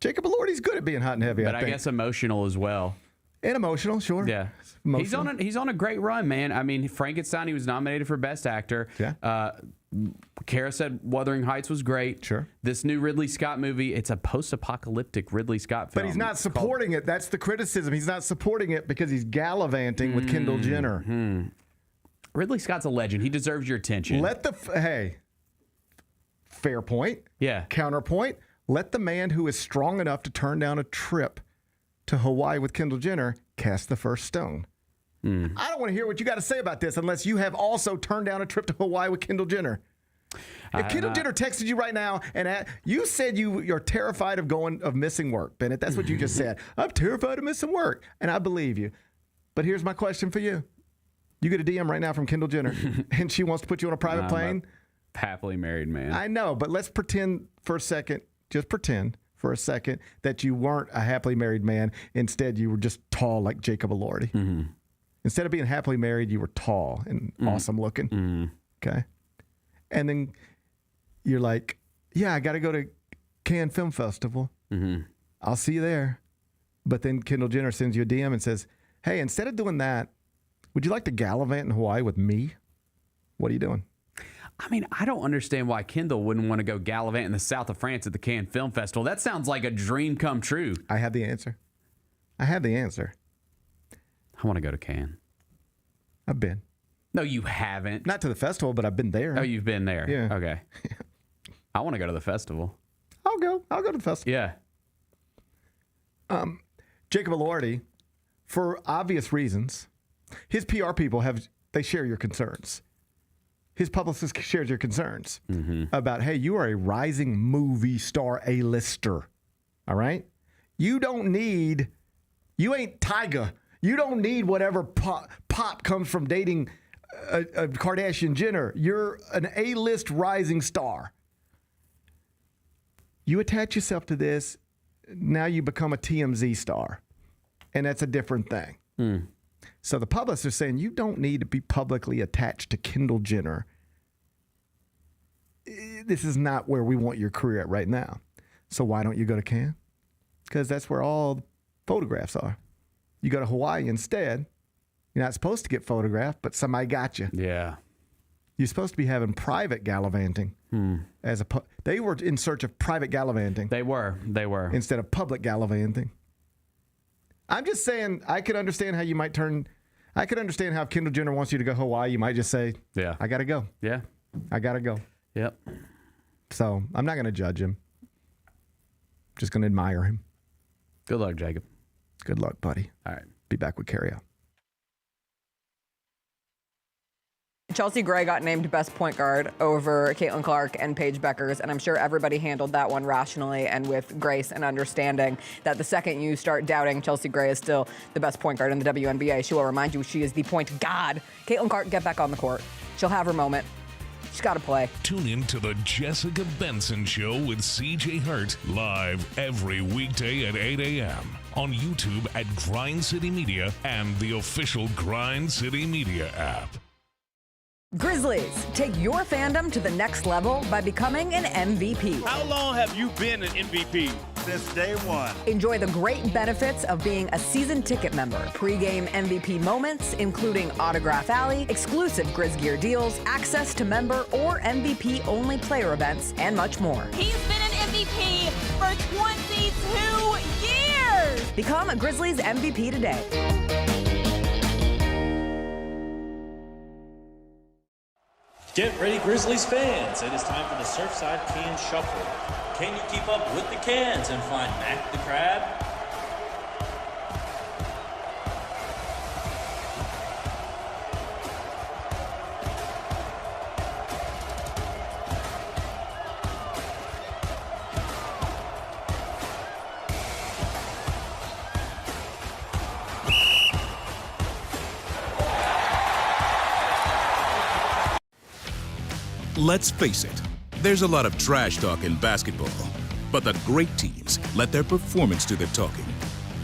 Jacob Elordi's good at being hot and heavy, but I think. I guess emotional as well. And emotional, sure. Yeah. Emotional. He's on a great run, man. I mean, Frankenstein, he was nominated for Best Actor. Yeah. Kara said Wuthering Heights was great. Sure. This new Ridley Scott movie, it's a post-apocalyptic Ridley Scott film. But he's not supporting it. That's the criticism. He's not supporting it because he's gallivanting with Kendall Jenner. Ridley Scott's a legend. He deserves your attention. Hey, fair point. Yeah. Counterpoint. Let the man who is strong enough to turn down a trip to Hawaii with Kendall Jenner cast the first stone. I don't want to hear what you got to say about this unless you have also turned down a trip to Hawaii with Kendall Jenner. If Kendall Jenner texted you right now and you said you're terrified of missing work, Bennett, that's what you just said. I'm terrified of missing work, and I believe you. But here's my question for you. You get a DM right now from Kendall Jenner, and she wants to put you on a private plane. A happily married man. I know, but let's pretend for a second, just pretend for a second that you weren't a happily married man. Instead, you were just tall like Jacob Elordi. Mm-hmm. Instead of being happily married, you were tall and awesome looking. Mm-hmm. Okay. And then you're like, yeah, I got to go to Cannes Film Festival. Mm-hmm. I'll see you there. But then Kendall Jenner sends you a DM and says, hey, instead of doing that, would you like to gallivant in Hawaii with me? What are you doing? I mean, I don't understand why Kendall wouldn't want to go gallivant in the south of France at the Cannes Film Festival. That sounds like a dream come true. I have the answer. I want to go to Cannes. I've been. No, you haven't. Not to the festival, but I've been there. Oh, you've been there? Yeah. Okay. I want to go to the festival. I'll go to the festival. Yeah. Jacob Elordi, for obvious reasons, his PR people they share your concerns. His publicist shares your concerns about, hey, you are a rising movie star A-lister. All right? You ain't Tyga. You don't need whatever pop comes from dating a Kardashian Jenner. You're an A-list rising star. You attach yourself to this, now you become a TMZ star. And that's a different thing. So the publicists are saying you don't need to be publicly attached to Kendall Jenner. This is not where we want your career at right now. So why don't you go to Cannes? Because that's where all the photographs are. You go to Hawaii instead. You're not supposed to get photographed, but somebody got you. Yeah. You're supposed to be having private gallivanting. They were in search of private gallivanting. They were. Instead of public gallivanting. I'm just saying I could understand how you might turn. I could understand how if Kendall Jenner wants you to go Hawaii, you might just say, Yeah. I got to go. Yeah. I got to go. Yep. So I'm not going to judge him. Just going to admire him. Good luck, Jacob. Good luck, buddy. All right. Be back with Carry Out. Chelsea Gray got named best point guard over Caitlin Clark and Paige Beckers, and I'm sure everybody handled that one rationally and with grace and understanding that the second you start doubting Chelsea Gray is still the best point guard in the WNBA, she will remind you she is the point god. Caitlin Clark, get back on the court. She'll have her moment. She's got to play. Tune in to the Jessica Benson Show with CJ Hurt live every weekday at 8 a.m. on YouTube at Grind City Media and the official Grind City Media app. Grizzlies, take your fandom to the next level by becoming an MVP. How long have you been an MVP? Since day one. Enjoy the great benefits of being a season ticket member. Pre-game MVP moments, including Autograph Alley, exclusive Grizz gear deals, access to member or MVP-only player events, and much more. He's been an MVP for 22 years. Become a Grizzlies MVP today. Get ready, Grizzlies fans. It is time for the Surfside Can Shuffle. Can you keep up with the cans and find Mac the Crab? Let's face it, there's a lot of trash talk in basketball, but the great teams let their performance do the talking.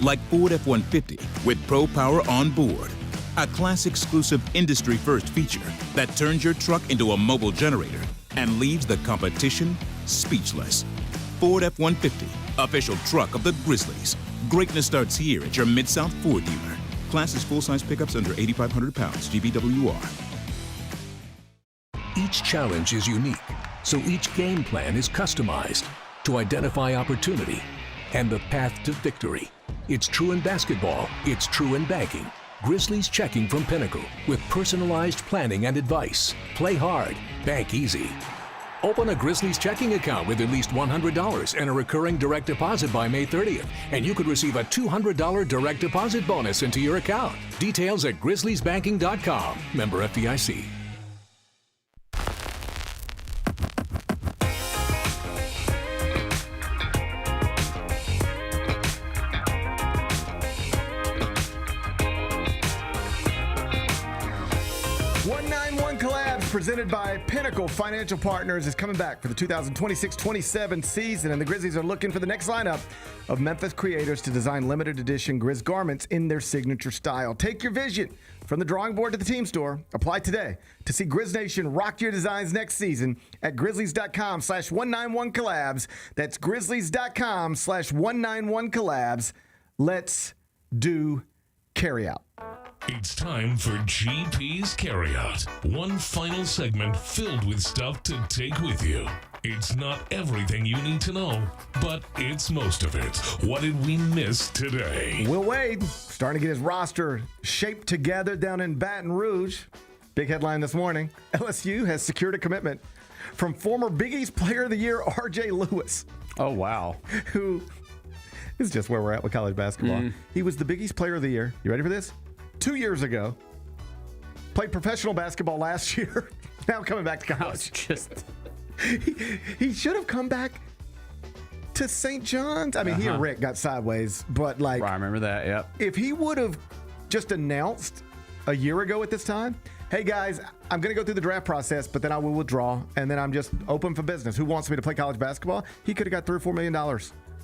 Like Ford F-150 with Pro Power on board, a class-exclusive industry-first feature that turns your truck into a mobile generator and leaves the competition speechless. Ford F-150, official truck of the Grizzlies. Greatness starts here at your Mid-South Ford dealer. Class is full-size pickups under 8,500 pounds, GVWR. Each challenge is unique, so each game plan is customized to identify opportunity and the path to victory. It's true in basketball, it's true in banking. Grizzlies Checking from Pinnacle with personalized planning and advice. Play hard, bank easy. Open a Grizzlies checking account with at least $100 and a recurring direct deposit by May 30th, and you could receive a $200 direct deposit bonus into your account. Details at grizzliesbanking.com. Member FDIC. Presented by Pinnacle Financial Partners is coming back for the 2026-27 season, and the Grizzlies are looking for the next lineup of Memphis creators to design limited edition Grizz garments in their signature style. Take your vision from the drawing board to the team store. Apply today to see Grizz Nation rock your designs next season at grizzlies.com/191collabs. That's grizzlies.com/191collabs. Let's do carry out. It's time for GP's Carryout. One final segment filled with stuff to take with you. It's not everything you need to know, but it's most of it. What did we miss today? Will Wade starting to get his roster shaped together down in Baton Rouge. Big headline this morning. LSU has secured a commitment from former Big East Player of the Year, R.J. Lewis. Oh, wow. Who is just where we're at with college basketball. He was the Big East Player of the Year. You ready for this? 2 years ago. Played professional basketball last year. Now coming back to college. He should have come back to St. John's. I mean, he and Rick got sideways, but like, I remember that. Yep. If he would have just announced a year ago at this time, hey guys, I'm going to go through the draft process, but then I will withdraw, and then I'm just open for business. Who wants me to play college basketball? He could have got $3 or $4 million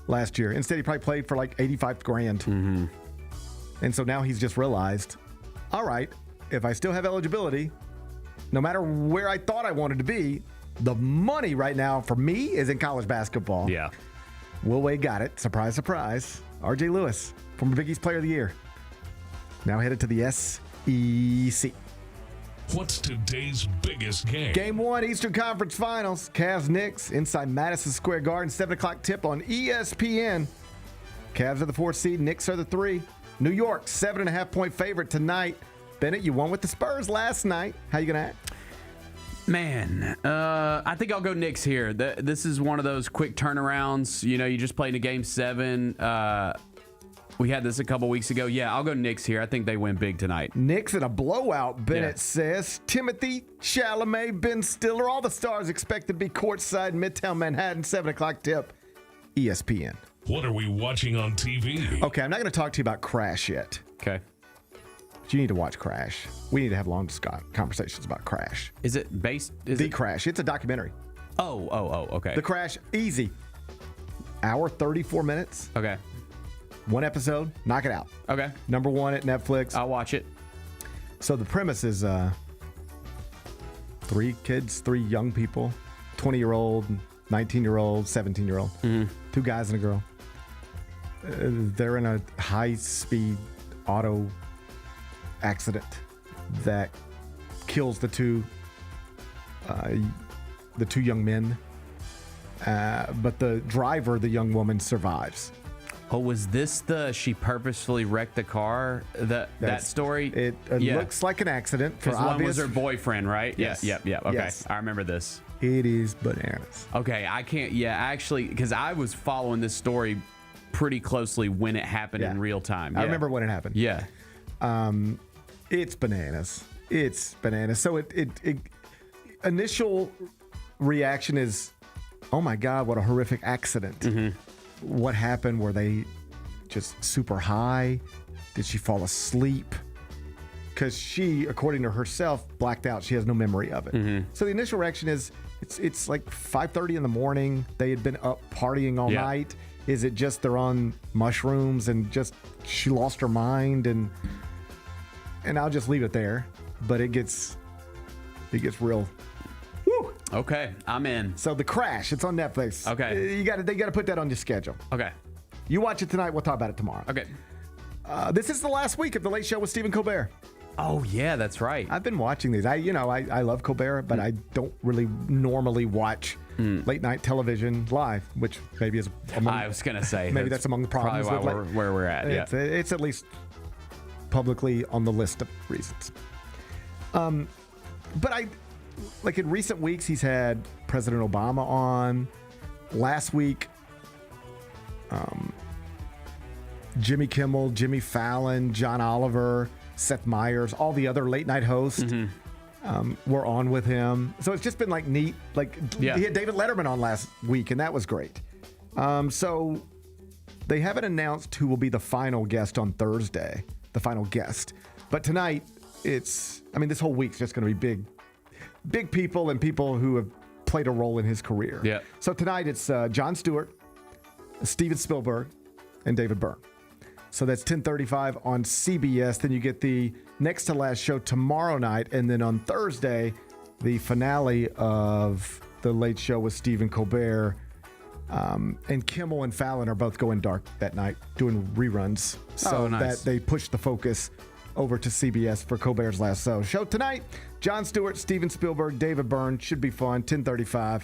last year. Instead, he probably played for like 85 grand. Mm-hmm. And so now he's just realized, all right, if I still have eligibility, no matter where I thought I wanted to be, the money right now for me is in college basketball. Yeah. Will Wade got it. Surprise, surprise. R.J. Lewis, former Big East Player of the Year, now headed to the SEC. What's today's biggest game? Game 1, Eastern Conference Finals. Cavs Knicks inside Madison Square Garden. 7 o'clock tip on ESPN. Cavs are the 4th seed. Knicks are the 3. New York, 7.5-point favorite tonight. Bennett, you won with the Spurs last night. How you going to act? Man, I think I'll go Knicks here. This is one of those quick turnarounds. You know, you just played in a Game 7. We had this a couple weeks ago. Yeah, I'll go Knicks here. I think they win big tonight. Knicks in a blowout, Bennett says. Timothy Chalamet, Ben Stiller, all the stars expected to be courtside in Midtown Manhattan, 7 o'clock tip, ESPN. What are we watching on TV? Okay, I'm not going to talk to you about Crash yet. Okay. But you need to watch Crash. We need to have long conversations about Crash. Is it based? Crash. It's a documentary. Oh, okay. The Crash, easy. Hour, 34 minutes. Okay. One episode, knock it out. Okay. Number 1 at Netflix. I'll watch it. So the premise is 3 kids, 3 young people, 20-year-old, 19-year-old, 17-year-old, 2 guys and a girl. They're in a high-speed auto accident that kills the two young men. But the driver, the young woman, survives. Oh, was this she purposefully wrecked the car? That story? It looks like an accident. For one obvious. was her boyfriend, right? Yes. Yeah. Okay, Yes. I remember this. It is bananas. Okay, I can't. Yeah, actually, because I was following this story pretty closely when it happened in real time. I remember when it happened. Yeah. It's bananas. It's bananas. So it initial reaction is, oh my God, what a horrific accident. What happened? Were they just super high? Did she fall asleep? Because she, according to herself, blacked out. She has no memory of it. So the initial reaction is, it's like 5:30 in the morning. They had been up partying all night. Is it just they're on mushrooms and just she lost her mind? And I'll just leave it there. But it gets real. Woo! Okay, I'm in. So The Crash, it's on Netflix. Okay. They got to put that on your schedule. Okay. You watch it tonight. We'll talk about it tomorrow. Okay. This is the last week of The Late Show with Stephen Colbert. Oh yeah, that's right. I've been watching these. I love Colbert, but I don't really normally watch late night television live, which maybe is among. I was gonna say maybe that's among the problems. Probably where we're at. Yeah. It's at least publicly on the list of reasons. But like in recent weeks, he's had President Obama on. Last week, Jimmy Kimmel, Jimmy Fallon, John Oliver, Seth Meyers, all the other late night hosts were on with him. So it's just been like neat. Like he had David Letterman on last week, and that was great. So they haven't announced who will be the final guest on Thursday, the final guest. But tonight, this whole week's just going to be big people and people who have played a role in his career. Yeah. So tonight it's Jon Stewart, Steven Spielberg, and David Byrne. So that's 10:35 on CBS. Then you get the next to last show tomorrow night. And then on Thursday, the finale of The Late Show with Stephen Colbert. And Kimmel and Fallon are both going dark that night, doing reruns. So that they push the focus over to CBS for Colbert's last show tonight. Jon Stewart, Steven Spielberg, David Byrne. Should be fun. 10:35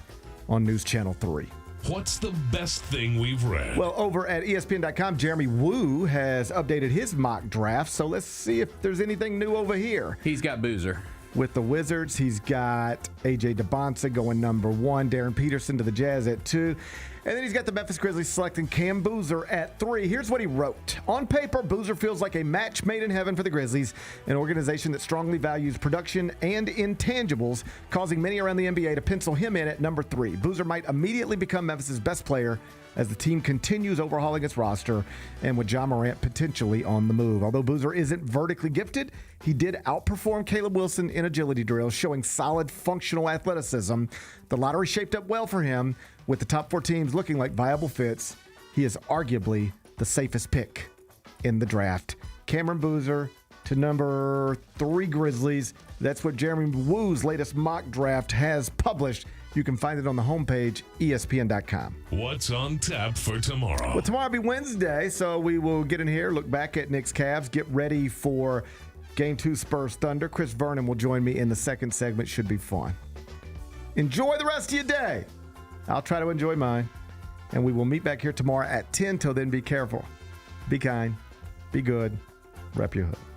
on News Channel 3. What's the best thing we've read? Well, over at ESPN.com, Jeremy Woo has updated his mock draft. So let's see if there's anything new over here. He's got Boozer. With the Wizards, he's got A.J. DeBonsa going number 1, Darren Peterson to the Jazz at 2, and then he's got the Memphis Grizzlies selecting Cam Boozer at 3. Here's what he wrote. On paper, Boozer feels like a match made in heaven for the Grizzlies, an organization that strongly values production and intangibles, causing many around the NBA to pencil him in at number 3. Boozer might immediately become Memphis' best player as the team continues overhauling its roster and with Ja Morant potentially on the move. Although Boozer isn't vertically gifted, he did outperform Caleb Wilson in agility drills, showing solid functional athleticism. The lottery shaped up well for him, with the top 4 teams looking like viable fits. He is arguably the safest pick in the draft. Cameron Boozer to number 3 Grizzlies. That's what Jeremy Woo's latest mock draft has published. You can find it on the homepage, ESPN.com. What's on tap for tomorrow? Well, tomorrow will be Wednesday, so we will get in here, look back at Knicks Cavs, get ready for Game 2 Spurs Thunder. Chris Vernon will join me in the second segment. Should be fun. Enjoy the rest of your day. I'll try to enjoy mine. And we will meet back here tomorrow at 10. Till then, be careful, be kind, Be good. Rep your hood.